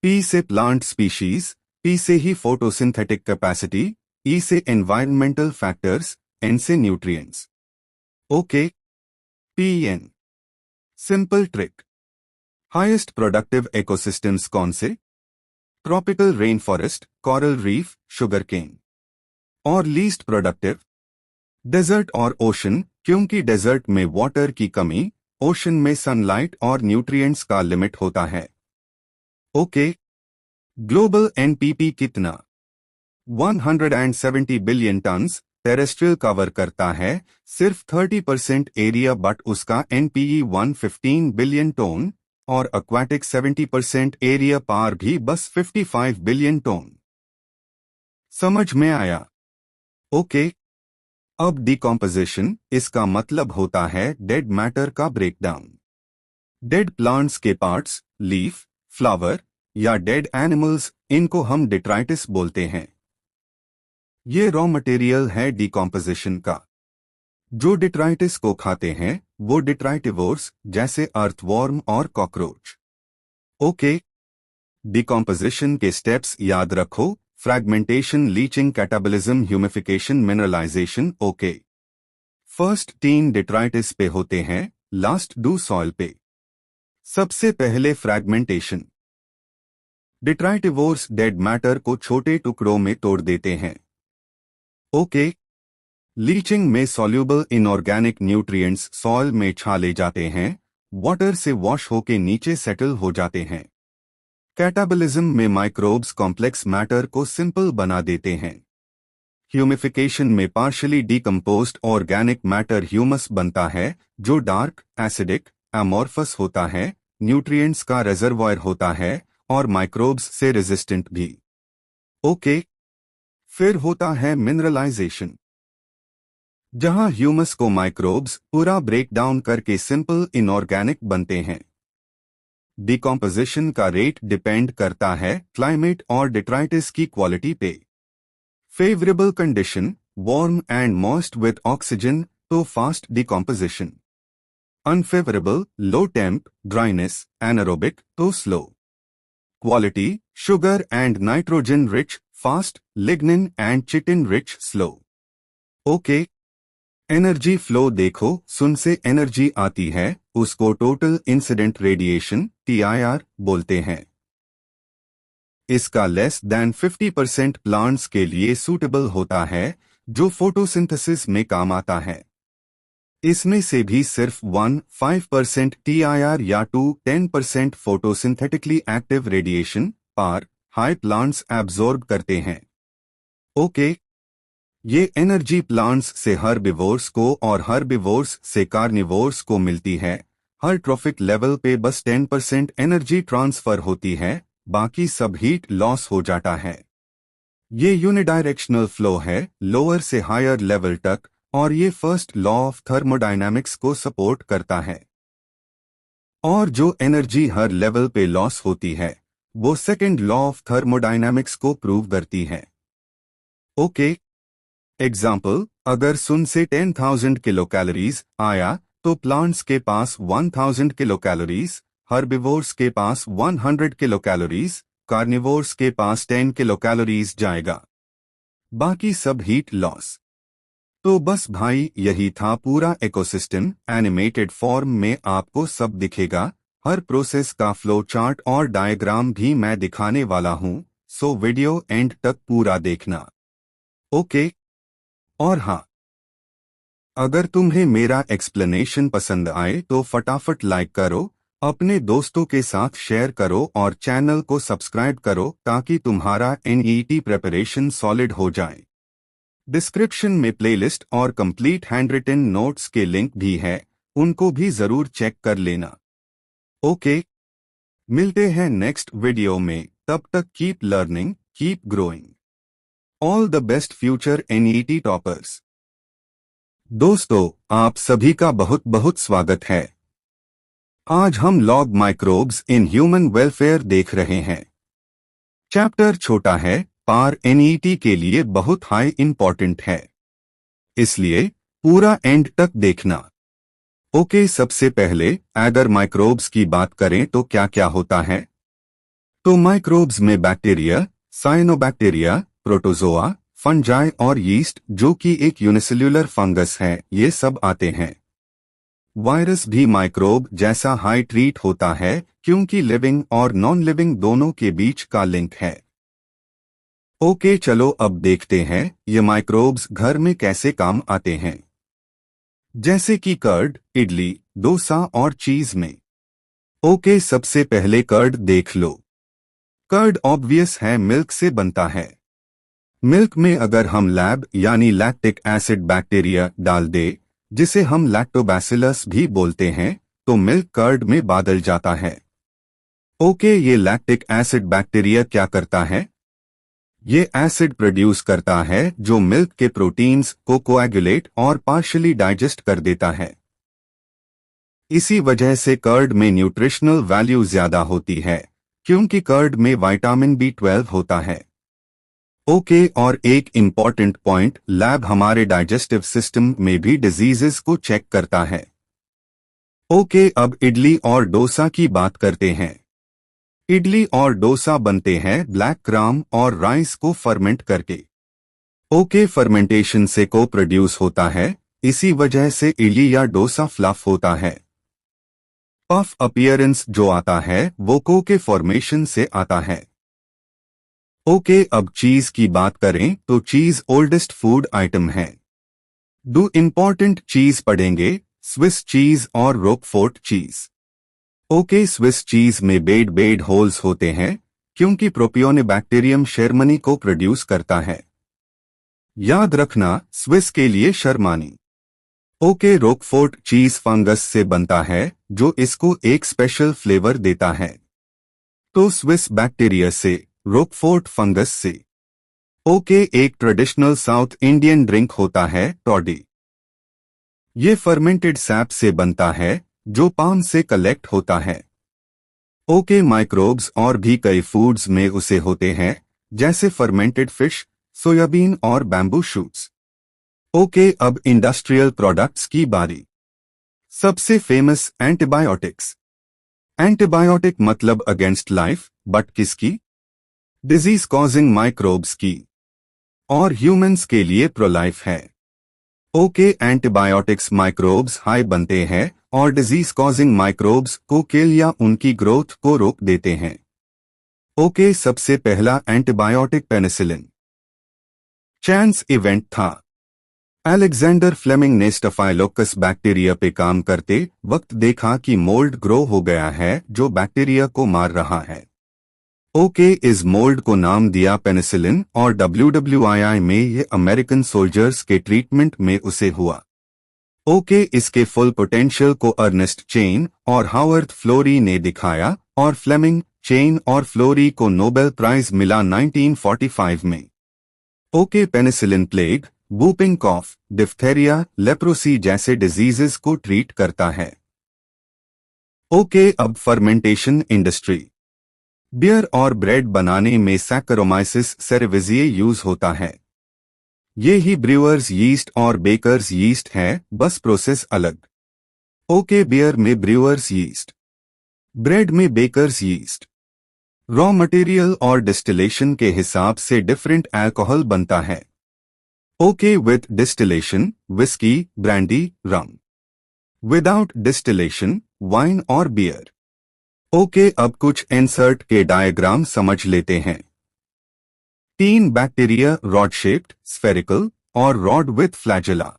पी से प्लांट स्पीशीज, पी से ही फोटोसिंथेटिक कैपेसिटी, ई से एनवायरमेंटल फैक्टर्स, एन से nutrients. Okay, PN simple trick. Highest productive ecosystems कौन से? Tropical rain forest, coral reef, sugar cane. और लीस्ट प्रोडक्टिव? डेजर्ट और ओशन, क्योंकि डेजर्ट में वाटर की कमी, ओशन में सनलाइट और न्यूट्रिएंट्स का लिमिट होता है। ओके, ग्लोबल एनपीपी कितना? 170 बिलियन टन्स टेरेस्ट्रियल कवर करता है, सिर्फ 30% एरिया, बट उसका एनपीई 115 बिलियन टन और एक्वाटिक 70% एरिया पार भी बस 55 बिलियन टन। समझ में आया? ओके, अब डिकॉम्पोजिशन, इसका मतलब होता है डेड मैटर का ब्रेकडाउन। डेड प्लांट्स के पार्ट्स, लीफ, फ्लावर या डेड एनिमल्स, इनको हम डिट्राइटिस बोलते हैं। ये रॉ मटेरियल है डिकॉम्पोजिशन का। जो डिट्राइटिस को खाते हैं वो डिट्राइटिवोर्स, जैसे अर्थवॉर्म और कॉकरोच। ओके, डिकॉम्पोजिशन के स्टेप्स याद रखो। Fragmentation, leaching, catabolism, humification, mineralisation. Okay, first 3 detritus पे होते हैं, लास्ट 2 सॉइल पे। सबसे पहले फ्रैगमेंटेशन। डिट्राइटिवोर्स डेड मैटर को छोटे टुकड़ों में तोड़ देते हैं। ओके, लीचिंग में सॉल्यूबल इनऑर्गेनिक न्यूट्रिएंट्स सॉइल में छाले जाते हैं, वाटर से वॉश होके नीचे सेटल हो जाते हैं। कैटाबलिज्म में माइक्रोब्स कॉम्प्लेक्स मैटर को सिंपल बना देते हैं। ह्यूमिफिकेशन में partially decomposed organic matter humus बनता है, जो डार्क, एसिडिक, एमॉर्फस होता है, न्यूट्रिएंट्स का रिजर्वॉयर होता है और माइक्रोब्स से रेजिस्टेंट भी। ओके, फिर होता है मिनरलाइजेशन, जहां ह्यूमस को माइक्रोब्स पूरा ब्रेक डाउन करके सिंपल इनऑर्गेनिक बनते हैं। डिकॉम्पोजिशन का रेट डिपेंड करता है क्लाइमेट और डिट्राइटिस की क्वालिटी पे। Favourable condition, warm and moist with oxygen, तो फास्ट डिकॉम्पोजिशन। अनफेवरेबल, लो टेम्प, ड्राइनेस, एनारोबिक, तो slow. Quality, sugar and nitrogen rich, fast, lignin and chitin rich, slow. Okay, energy flow देखो, सुन से energy आती है, उसको टोटल इंसिडेंट रेडिएशन TIR बोलते हैं। इसका लेस देन 50% प्लांट्स के लिए सूटेबल होता है, जो फोटोसिंथेसिस में काम आता है। इसमें से भी सिर्फ 1-5% TIR या 2-10% फोटोसिंथेटिकली एक्टिव रेडिएशन पार हाई प्लांट्स एब्जॉर्ब करते हैं। ओके, ये एनर्जी प्लांट्स से हर्बिवोर्स को और हर्बिवोर्स से कार्निवोर्स को मिलती है। हर ट्रॉफिक लेवल पे बस 10% एनर्जी ट्रांसफर होती है, बाकी सब हीट लॉस हो जाता है। ये यूनिडायरेक्शनल फ्लो है, लोअर से हायर लेवल तक, और ये फर्स्ट लॉ ऑफ थर्मोडायनामिक्स को सपोर्ट करता है। और जो एनर्जी हर लेवल पे लॉस होती है वो सेकेंड लॉ ऑफ थर्मोडायनामिक्स को प्रूव करती है। ओके, एग्जाम्पल, अगर सुन से 10,000 किलो कैलोरीज आया तो प्लांट्स के पास 1,000 किलो कैलोरीज, हर्बिवोर्स के पास 100 किलो कैलोरीज, कार्निवोर्स के पास 10 किलो कैलोरीज जाएगा, बाकी सब हीट लॉस। तो बस भाई यही था पूरा इकोसिस्टम। एनिमेटेड फॉर्म में आपको सब दिखेगा, हर प्रोसेस का फ्लो चार्ट और डायग्राम भी मैं दिखाने वाला हूं, सो वीडियो एंड तक पूरा देखना। ओके, और हाँ, अगर तुम्हें मेरा एक्सप्लेनेशन पसंद आए तो फटाफट लाइक करो, अपने दोस्तों के साथ शेयर करो और चैनल को सब्सक्राइब करो ताकि तुम्हारा NET प्रिपरेशन सॉलिड हो जाए। डिस्क्रिप्शन में प्लेलिस्ट और कंप्लीट हैंडरिटन नोट्स के लिंक भी है, उनको भी जरूर चेक कर लेना। ओके, मिलते हैं नेक्स्ट वीडियो में, तब तक keep learning, keep growing. All the best future NET toppers. दोस्तों, आप सभी का बहुत बहुत स्वागत है। आज हम log microbes in human welfare देख रहे हैं। चैप्टर छोटा है, पर NET के लिए बहुत हाई इंपॉर्टेंट है, इसलिए पूरा एंड तक देखना। ओके, सबसे पहले अगर माइक्रोब्स की बात करें तो क्या क्या होता है। तो माइक्रोब्स में बैक्टीरिया, साइनोबैक्टीरिया, प्रोटोजोआ, फंजाई और यीस्ट, जो कि एक यूनिसेल्युलर फंगस है, ये सब आते हैं। वायरस भी माइक्रोब जैसा हाई ट्रीट होता है क्योंकि लिविंग और नॉन लिविंग दोनों के बीच का लिंक है। ओके, चलो अब देखते हैं ये माइक्रोब्स घर में कैसे काम आते हैं। जैसे कि कर्ड, इडली, डोसा और चीज में। ओके, सबसे पहले कर्ड देख लो। कर्ड ऑब्वियस है, मिल्क से बनता है। मिल्क में अगर हम लैब यानी लैक्टिक एसिड बैक्टीरिया डाल दे, जिसे हम लैक्टोबैसिलस भी बोलते हैं, तो मिल्क कर्ड में बदल जाता है। ओके, ये लैक्टिक एसिड बैक्टीरिया क्या करता है? ये एसिड प्रोड्यूस करता है जो मिल्क के प्रोटीन्स को कोएगुलेट और पार्शियली डाइजेस्ट कर देता है। इसी वजह से कर्ड में न्यूट्रिशनल वैल्यू ज्यादा होती है, क्योंकि कर्ड में विटामिन B12 होता है। ओके, और एक इम्पॉर्टेंट पॉइंट, लैब हमारे डाइजेस्टिव सिस्टम में भी डिजीजेस को चेक करता है। ओके, अब इडली और डोसा की बात करते हैं। इडली और डोसा बनते हैं ब्लैक ग्राम और राइस को फर्मेंट करके। ओके, फर्मेंटेशन से को प्रोड्यूस होता है, इसी वजह से इडली या डोसा फ्लफ होता है। पफ अपीयरेंस जो आता है वो को के फॉर्मेशन से आता है। ओके, अब चीज की बात करें तो चीज ओल्डेस्ट फूड आइटम है। दो इंपॉर्टेंट चीज पढ़ेंगे, स्विस चीज और रोकफोर्ट चीज। ओके, स्विस चीज में बेड होल्स होते हैं, क्योंकि प्रोपियोनिबैक्टीरियम शर्मनी को प्रोड्यूस करता है। याद रखना, स्विस के लिए शर्मानी। ओके, रोकफोर्ट चीज फंगस से बनता है, जो इसको एक स्पेशल फ्लेवर देता है। तो स्विस बैक्टीरिया से, रोकफोर्ट फंगस से। ओके, एक ट्रेडिशनल साउथ इंडियन ड्रिंक होता है टॉडी। ये फर्मेंटेड सैप से बनता है, जो पाम से कलेक्ट होता है। ओके, माइक्रोब्स और भी कई फूड्स में उसे होते हैं, जैसे फर्मेंटेड फिश, सोयाबीन और बैम्बू शूट्स। ओके, अब इंडस्ट्रियल प्रोडक्ट्स की बारी। सबसे फेमस एंटीबायोटिक्स। एंटीबायोटिक मतलब अगेंस्ट लाइफ, बट किसकी? डिजीज कॉजिंग माइक्रोब्स की। और ह्यूमंस के लिए प्रोलाइफ है। ओके, एंटीबायोटिक्स माइक्रोब्स हाई बनते हैं और डिजीज कॉजिंग माइक्रोब्स को किल या उनकी ग्रोथ को रोक देते हैं। ओके, सबसे पहला एंटीबायोटिक पेनिसिलिन। चांस इवेंट था। अलेक्जेंडर फ्लेमिंग ने स्टाफाइलोकस बैक्टीरिया पे काम करते वक्त देखा कि मोल्ड ग्रो हो गया है जो बैक्टीरिया को मार रहा है। ओके, इस मोल्ड को नाम दिया पेनिसिलिन और WWII में ये अमेरिकन सोल्जर्स के ट्रीटमेंट में उसे हुआ। ओके, इसके फुल पोटेंशियल को अर्नेस्ट चेन और हावर्ड फ्लोरी ने दिखाया और फ्लेमिंग, चेन और फ्लोरी को नोबेल प्राइज मिला 1945 में। ओके, पेनिसिलिन प्लेग, वूपिंग कॉफ, डिफ्थेरिया, लेप्रोसी जैसे डिजीजेस को ट्रीट करता है। ओके, अब फर्मेंटेशन इंडस्ट्री। बियर और ब्रेड बनाने में सैक्रोमाइसिस सेरेविजिए यूज होता है। ये ही ब्रूअर्स यीस्ट और बेकर्स यीस्ट है, बस प्रोसेस अलग। ओके, बियर में ब्रूअर्स यीस्ट, ब्रेड में बेकर्स यीस्ट। रॉ मटेरियल और डिस्टिलेशन के हिसाब से डिफरेंट अल्कोहल बनता है। Okay, with distillation, whisky, brandy, rum. Without distillation, wine और बियर। ओके, अब कुछ इंसर्ट के डायग्राम समझ लेते हैं। 3 बैक्टीरिया, रॉड शेप्ड, स्फेरिकल और रॉड विथ फ्लैजेला।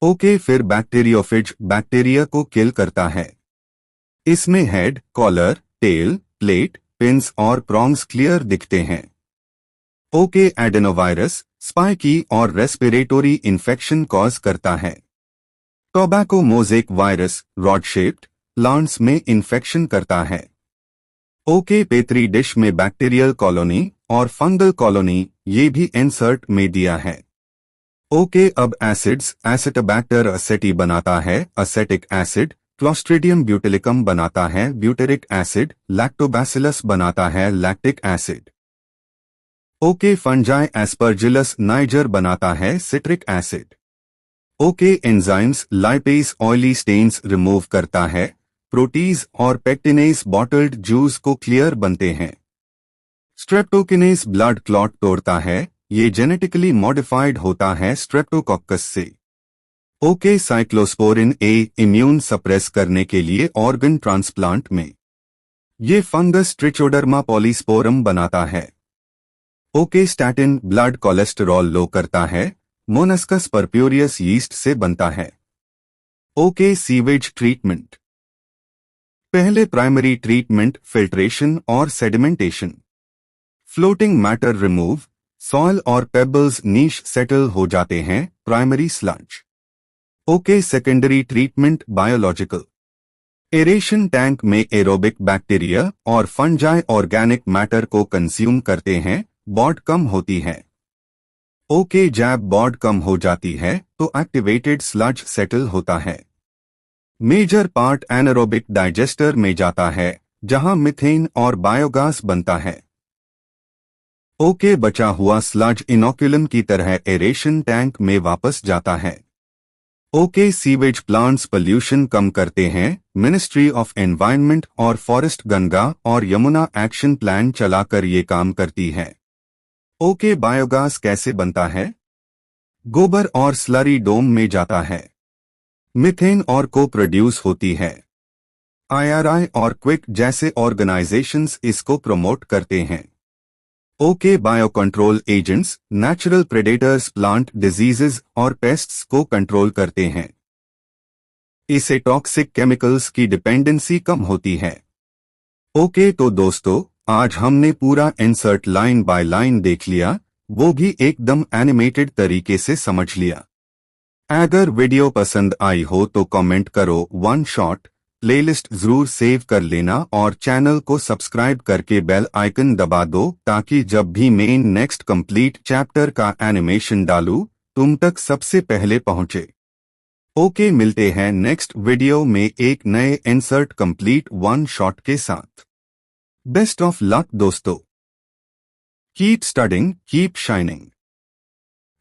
ओके, फिर बैक्टीरियोफेज बैक्टीरिया को किल करता है। इसमें head, collar, tail, plate, pins और प्रॉन्ग्स क्लियर दिखते हैं। ओके, एडेनोवायरस, स्पाइकी और रेस्पिरेटरी इन्फेक्शन कॉज करता है। Tobacco mosaic virus, rod shaped, plants में इन्फेक्शन करता है। ओके, पेत्री डिश में बैक्टीरियल कॉलोनी और फंगल कॉलोनी, ये भी इंसर्ट में दिया है। ओके, अब एसिड्स, एसिटोबैक्टर एसेटी बनाता है एसेटिक एसिड, क्लोस्ट्रीडियम ब्यूटिलिकम बनाता है ब्यूटेरिक एसिड, लैक्टोबैसिलस बनाता है lactic acid. Okay, fungi aspergillus niger बनाता है citric acid. Okay, enzymes, lipase oily stains remove करता है, प्रोटीज और पेक्टिनेज बॉटल्ड जूस को क्लियर बनते हैं। स्ट्रेप्टोकिनेज ब्लड क्लॉट तोड़ता है, ये जेनेटिकली मॉडिफाइड होता है स्ट्रेप्टोकोक्कस से। ओके, साइक्लोस्पोरिन ए इम्यून सप्रेस करने के लिए ऑर्गन ट्रांसप्लांट में। ये फंगस ट्रिचोडर्मा पॉलीस्पोरम बनाता है। ओके, स्टैटिन ब्लड कोलेस्टेरॉल लो करता है, मोनस्कस परप्यूरियस यीस्ट से बनता है। Okay, sewage treatment. पहले प्राइमरी ट्रीटमेंट फिल्ट्रेशन और sedimentation. Floating matter remove, soil और पेबल्स नीश सेटल हो जाते हैं, primary sludge. Okay, secondary treatment biological. Aeration tank में एरोबिक बैक्टीरिया और फंजाई ऑर्गेनिक मैटर को कंज्यूम करते हैं, बॉड कम होती है। ओके, जैब बॉड कम हो जाती है तो एक्टिवेटेड स्लज सेटल होता है। मेजर पार्ट एनारोबिक डाइजेस्टर में जाता है जहां मीथेन और बायोगैस बनता है। ओके, बचा हुआ स्लज इनोक्यूलम की तरह एरेशन टैंक में वापस जाता है। ओके, सीवेज प्लांट्स पोल्यूशन कम करते हैं, मिनिस्ट्री ऑफ एनवायरनमेंट और फॉरेस्ट गंगा और यमुना एक्शन प्लान चलाकर ये काम करती है। ओके, बायोगैस कैसे बनता है? गोबर और स्लरी डोम में जाता है। मीथेन और को प्रोड्यूस होती है। आईआरआई और क्विक जैसे ऑर्गेनाइजेशंस इसको प्रमोट करते हैं। Okay, bio control agents natural predators plant diseases और पेस्ट्स को कंट्रोल करते हैं। इससे टॉक्सिक केमिकल्स की डिपेंडेंसी कम होती है। ओके, तो दोस्तों आज हमने पूरा इंसर्ट लाइन बाय लाइन देख लिया, वो भी एकदम एनिमेटेड तरीके से समझ लिया। अगर वीडियो पसंद आई हो तो कमेंट करो वन शॉट, प्लेलिस्ट जरूर सेव कर लेना और चैनल को सब्सक्राइब करके बेल आइकन दबा दो ताकि जब भी मैं नेक्स्ट कंप्लीट चैप्टर का एनिमेशन डालूं तुम तक सबसे पहले पहुंचे। ओके, मिलते हैं नेक्स्ट वीडियो में एक नए इंसर्ट कंप्लीट वन शॉट के साथ। बेस्ट ऑफ लक दोस्तों। Keep studying, keep shining.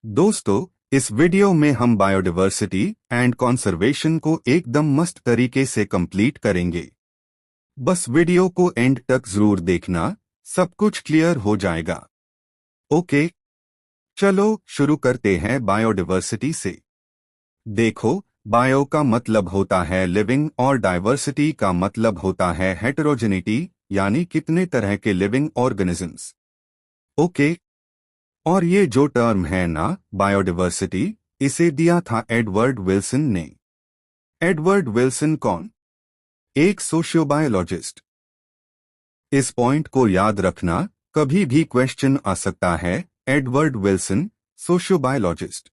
दोस्तों इस वीडियो में हम बायोडाइवर्सिटी एंड कंजर्वेशन को एकदम मस्त तरीके से कंप्लीट करेंगे। बस वीडियो को एंड तक जरूर देखना, सब कुछ क्लियर हो जाएगा। ओके, चलो शुरू करते हैं बायोडाइवर्सिटी से। देखो, बायो का मतलब होता है लिविंग और डाइवर्सिटी का मतलब होता है हेटेरोजेनिटी, यानी कितने तरह के लिविंग ऑर्गेनिजम्स। ओके, और ये जो टर्म है ना बायोडाइवर्सिटी, इसे दिया था एडवर्ड विल्सन ने। एडवर्ड विल्सन कौन? एक सोशियोबायोलॉजिस्ट। इस पॉइंट को याद रखना, कभी भी क्वेश्चन आ सकता है। Edward Wilson, sociobiologist.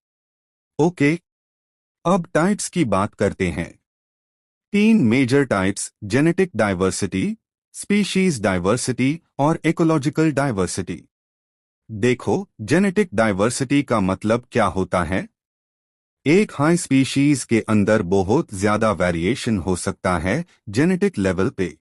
ओके, अब टाइप्स की बात करते हैं। 3 major types, genetic diversity, species diversity और इकोलॉजिकल डाइवर्सिटी। देखो, जेनेटिक डाइवर्सिटी का मतलब क्या होता है? एक हाई स्पीशीज के अंदर बहुत ज्यादा वेरिएशन हो सकता है जेनेटिक लेवल पे।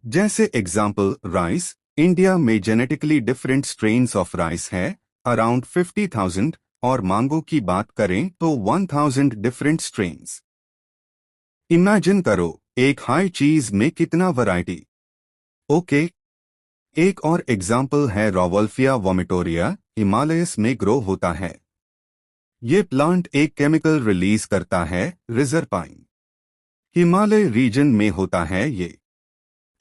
जैसे एग्जांपल राइस, इंडिया में genetically different strains of rice है अराउंड 50,000 और मांगो की बात करें तो 1000 डिफरेंट स्ट्रेन्स। इमेजिन करो एक हाई चीज में कितना वैरायटी। ओके, एक और एग्जाम्पल है रोवल्फिया वोमिटोरिया, हिमालयस में ग्रो होता है। ये प्लांट एक केमिकल रिलीज करता है, रिजरपाइन। हिमालय रीजन में होता है ये।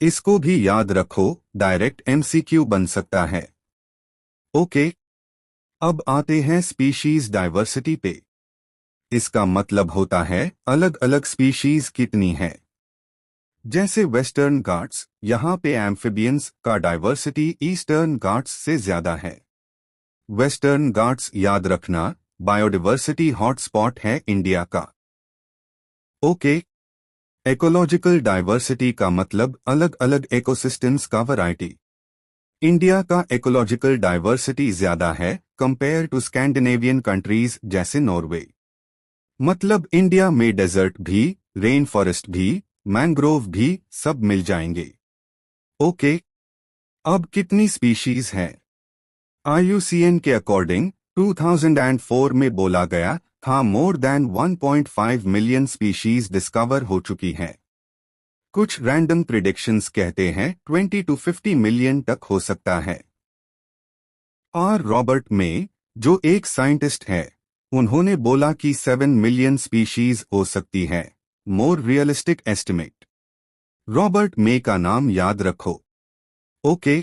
इसको भी याद रखो, डायरेक्ट एमसीक्यू बन सकता है। ओके, अब आते हैं स्पीशीज डाइवर्सिटी पे। इसका मतलब होता है अलग अलग स्पीशीज कितनी है। जैसे वेस्टर्न घाट्स, यहाँ पे एम्फिबियंस का डाइवर्सिटी ईस्टर्न घाट्स से ज्यादा है। वेस्टर्न घाट्स याद रखना, बायोडाइवर्सिटी हॉटस्पॉट है इंडिया का। ओके, इकोलॉजिकल डाइवर्सिटी का मतलब अलग अलग इकोसिस्टम्स का वैरायटी। इंडिया का इकोलॉजिकल डाइवर्सिटी ज्यादा है कंपेयर टू स्कैंडिनेवियन कंट्रीज जैसे नॉर्वे। मतलब इंडिया में डेजर्ट भी, रेन फॉरेस्ट भी, मैंग्रोव भी सब मिल जाएंगे। ओके, अब कितनी स्पीशीज है? IUCN के अकॉर्डिंग 2004 में बोला गया था more than 1.5 million species discover हो चुकी हैं। कुछ रैंडम प्रिडिक्शंस कहते हैं 20 to 50 मिलियन तक हो सकता है। और रॉबर्ट मे, जो एक साइंटिस्ट है, उन्होंने बोला कि 7 मिलियन स्पीशीज हो सकती है, मोर रियलिस्टिक एस्टिमेट। रॉबर्ट मे का नाम याद रखो। ओके,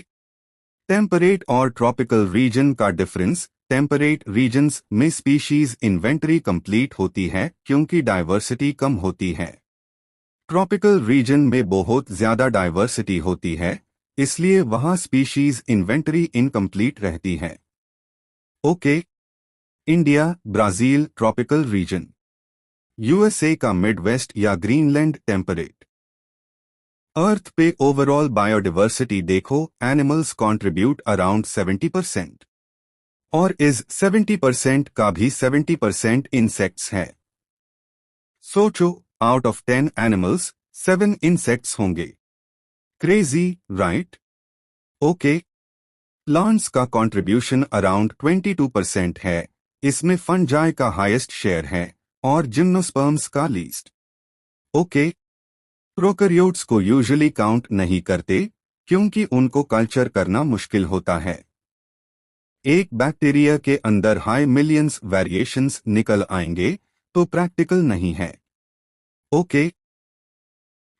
टेम्परेट और ट्रॉपिकल रीजन का डिफरेंस टेम्परेट रीजन्स में स्पीशीज इन्वेंटरी कंप्लीट होती है क्योंकि डाइवर्सिटी कम होती है। ट्रॉपिकल रीजन में बहुत ज्यादा डाइवर्सिटी होती है, इसलिए वहां स्पीशीज इन्वेंटरी इनकम्प्लीट रहती है। Okay. India, Brazil tropical region. USA का मिडवेस्ट या ग्रीनलैंड टेम्परेट। अर्थ पे ओवरऑल बायोडिवर्सिटी देखो, एनिमल्स कंट्रीब्यूट अराउंड 70%। और इस 70% का भी 70% इंसेक्ट्स है। सोचो, आउट ऑफ 10 एनिमल्स 7 इंसेक्ट्स होंगे। Crazy, right? ओके। प्लांट्स का कंट्रीब्यूशन अराउंड 22% है, इसमें फंजाई का हाईएस्ट शेयर है और जिम्नोस्पर्म्स का लीस्ट। ओके। प्रोकैरियोट्स को यूजुअली काउंट नहीं करते क्योंकि उनको कल्चर करना मुश्किल होता है। एक बैक्टीरिया के अंदर हाई मिलियंस वेरिएशंस निकल आएंगे तो प्रैक्टिकल नहीं है। ओके।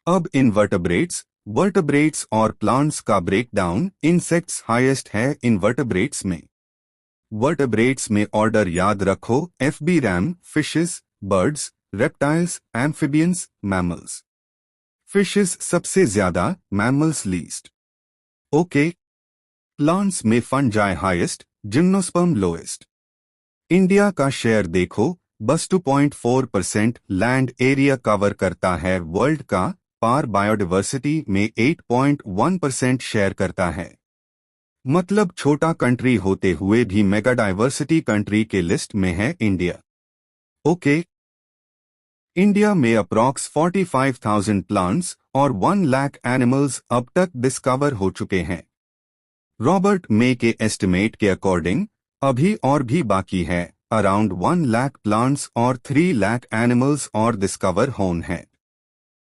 अब इनवर्टेब्रेट्स, वर्टेब्रेट्स और प्लांट्स का ब्रेकडाउन। इंसेक्ट्स हाईएस्ट है इनवर्टेब्रेट्स में। वर्टेब्रेट्स में ऑर्डर याद रखो, FB RAM, fishes, birds, reptiles, amphibians, mammals. Fishes सबसे ज्यादा, मैमल्स लीस्ट। ओके। प्लांट्स में fungi highest, gymnosperm lowest. India का शेयर देखो, बस 2.4% लैंड एरिया कवर करता है वर्ल्ड का, पार बायोडिवर्सिटी में 8.1% शेयर करता है। मतलब छोटा कंट्री होते हुए भी मेगा डाइवर्सिटी कंट्री के लिस्ट में है इंडिया। ओके। इंडिया में अप्रॉक्स 45,000 प्लांट्स और 1 लाख एनिमल्स अब तक डिस्कवर हो चुके हैं। रॉबर्ट मे के एस्टिमेट के अकॉर्डिंग अभी और भी बाकी है, अराउंड 1 लाख प्लांट्स और 3 लाख एनिमल्स और डिस्कवर होन है।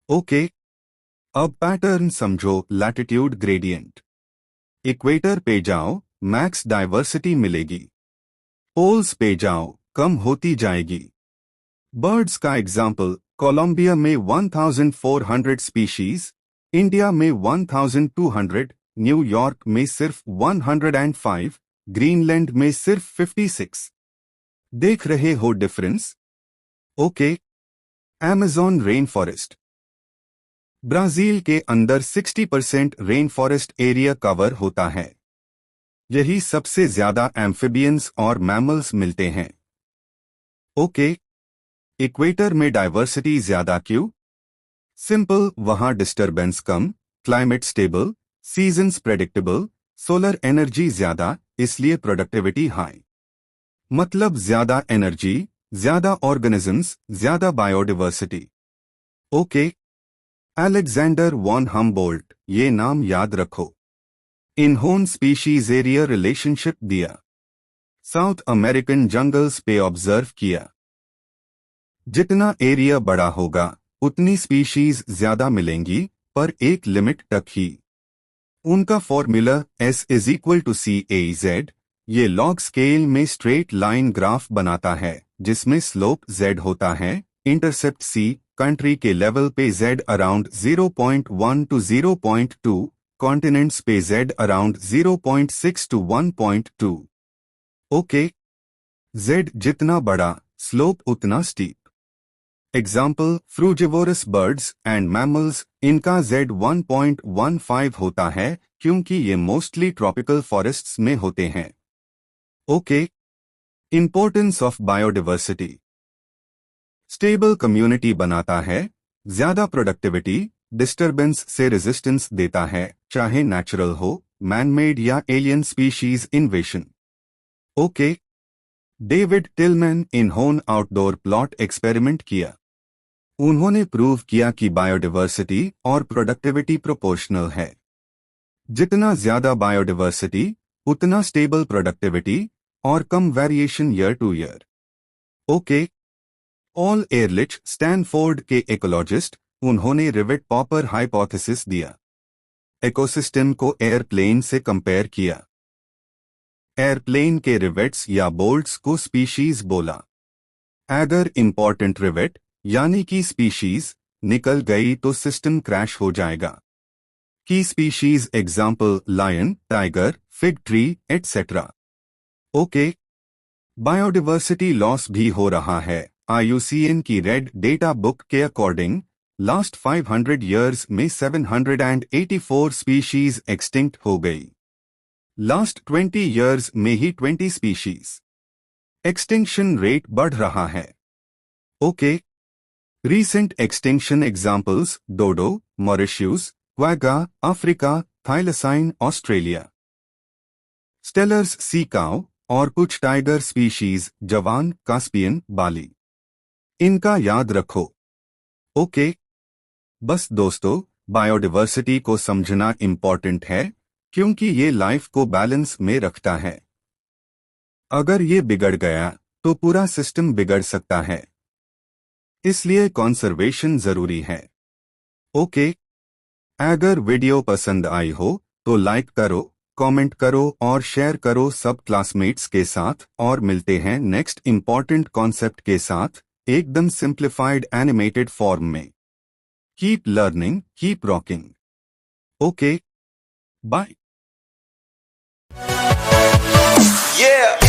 ओके। अब पैटर्न समझो, लैटिट्यूड ग्रेडियंट। इक्वेटर पे जाओ, मैक्स डाइवर्सिटी मिलेगी। पोल्स पे जाओ, कम होती जाएगी। बर्ड्स का एग्जाम्पल, कोलंबिया में 1400 स्पीशीज, इंडिया में 1200, न्यूयॉर्क में सिर्फ 105, ग्रीनलैंड में सिर्फ 56। देख रहे हो difference? Okay. Amazon rain forest. Brazil के अंदर 60% रेन फॉरेस्ट एरिया कवर होता है। यही सबसे ज्यादा एम्फिबियंस और मैमल्स मिलते हैं। ओके। इक्वेटर में डाइवर्सिटी ज्यादा क्यों? सिंपल, वहां डिस्टरबेंस कम, climate stable, seasons predictable, solar energy ज्यादा, इसलिए प्रोडक्टिविटी हाई। मतलब ज्यादा एनर्जी, ज्यादा ऑर्गेनिजम्स, ज्यादा biodiversity. Okay. Alexander von Humboldt, ये नाम याद रखो। इन्होंने स्पीशीज एरिया रिलेशनशिप दिया। साउथ अमेरिकन जंगल्स पे ऑब्जर्व किया। जितना एरिया बड़ा होगा उतनी स्पीशीज ज्यादा मिलेंगी, पर एक लिमिट तक ही। उनका फॉर्मूला S=CAZ, ये लॉग स्केल में स्ट्रेट लाइन ग्राफ बनाता है जिसमें स्लोप Z होता है, इंटरसेप्ट C, कंट्री के लेवल पे Z अराउंड 0.1 to 0.2, कॉन्टिनेंट्स पे Z around 0.6 to 1.2। Okay. Z जितना बड़ा, स्लोप उतना steep. Example, frugivorous birds and mammals, इनका Z 1.15 होता है क्योंकि ये मोस्टली ट्रॉपिकल फॉरेस्ट्स में होते हैं। Okay. Importance of biodiversity. Stable community बनाता है, ज्यादा प्रोडक्टिविटी, डिस्टरबेंस से रेजिस्टेंस देता है, चाहे नेचुरल हो, मैनमेड या alien species invasion. Okay. David Tilman इन्होंने आउटडोर प्लॉट एक्सपेरिमेंट किया। उन्होंने प्रूव किया कि बायोडिवर्सिटी और प्रोडक्टिविटी प्रोपोर्शनल है। जितना ज्यादा बायोडिवर्सिटी उतना स्टेबल प्रोडक्टिविटी और कम variation year to year. Okay. Paul Ehrlich, Stanford के इकोलॉजिस्ट, उन्होंने रिवेट पॉपर हाइपोथेसिस दिया। इकोसिस्टम को एयरप्लेन से कंपेयर किया। एयरप्लेन के रिवेट्स या बोल्ट्स को स्पीशीज बोला। अगर इंपॉर्टेंट रिवेट यानी कि स्पीशीज निकल गई तो सिस्टम क्रैश हो जाएगा। की species example lion, tiger, fig tree, etcetera. Okay. Biodiversity loss भी हो रहा है। IUCN की रेड डेटा बुक के अकॉर्डिंग लास्ट 500 ईयर्स में 784 स्पीशीज एक्सटिंक्ट हो गई। लास्ट 20 ईयर्स में ही 20 स्पीशीज। एक्सटिंक्शन रेट बढ़ रहा है। Okay. Recent extinction examples dodo, Mauritius, quagga, Africa, thylacine, Australia. Steller's sea cow और कुछ tiger species Javan, Caspian, Bali. इनका याद रखो। ओके। बस दोस्तों, बायोडिवर्सिटी को समझना इम्पॉर्टेंट है क्योंकि ये लाइफ को बैलेंस में रखता है। अगर ये बिगड़ गया तो पूरा सिस्टम बिगड़ सकता है। इसलिए कंजर्वेशन जरूरी है। ओके। अगर वीडियो पसंद आई हो तो लाइक करो, कमेंट करो और शेयर करो सब क्लासमेट्स के साथ। और मिलते हैं नेक्स्ट इंपॉर्टेंट कॉन्सेप्ट के साथ एकदम सिंप्लीफाइड एनिमेटेड फॉर्म में। Keep learning, keep rocking. Okay, bye. Yeah.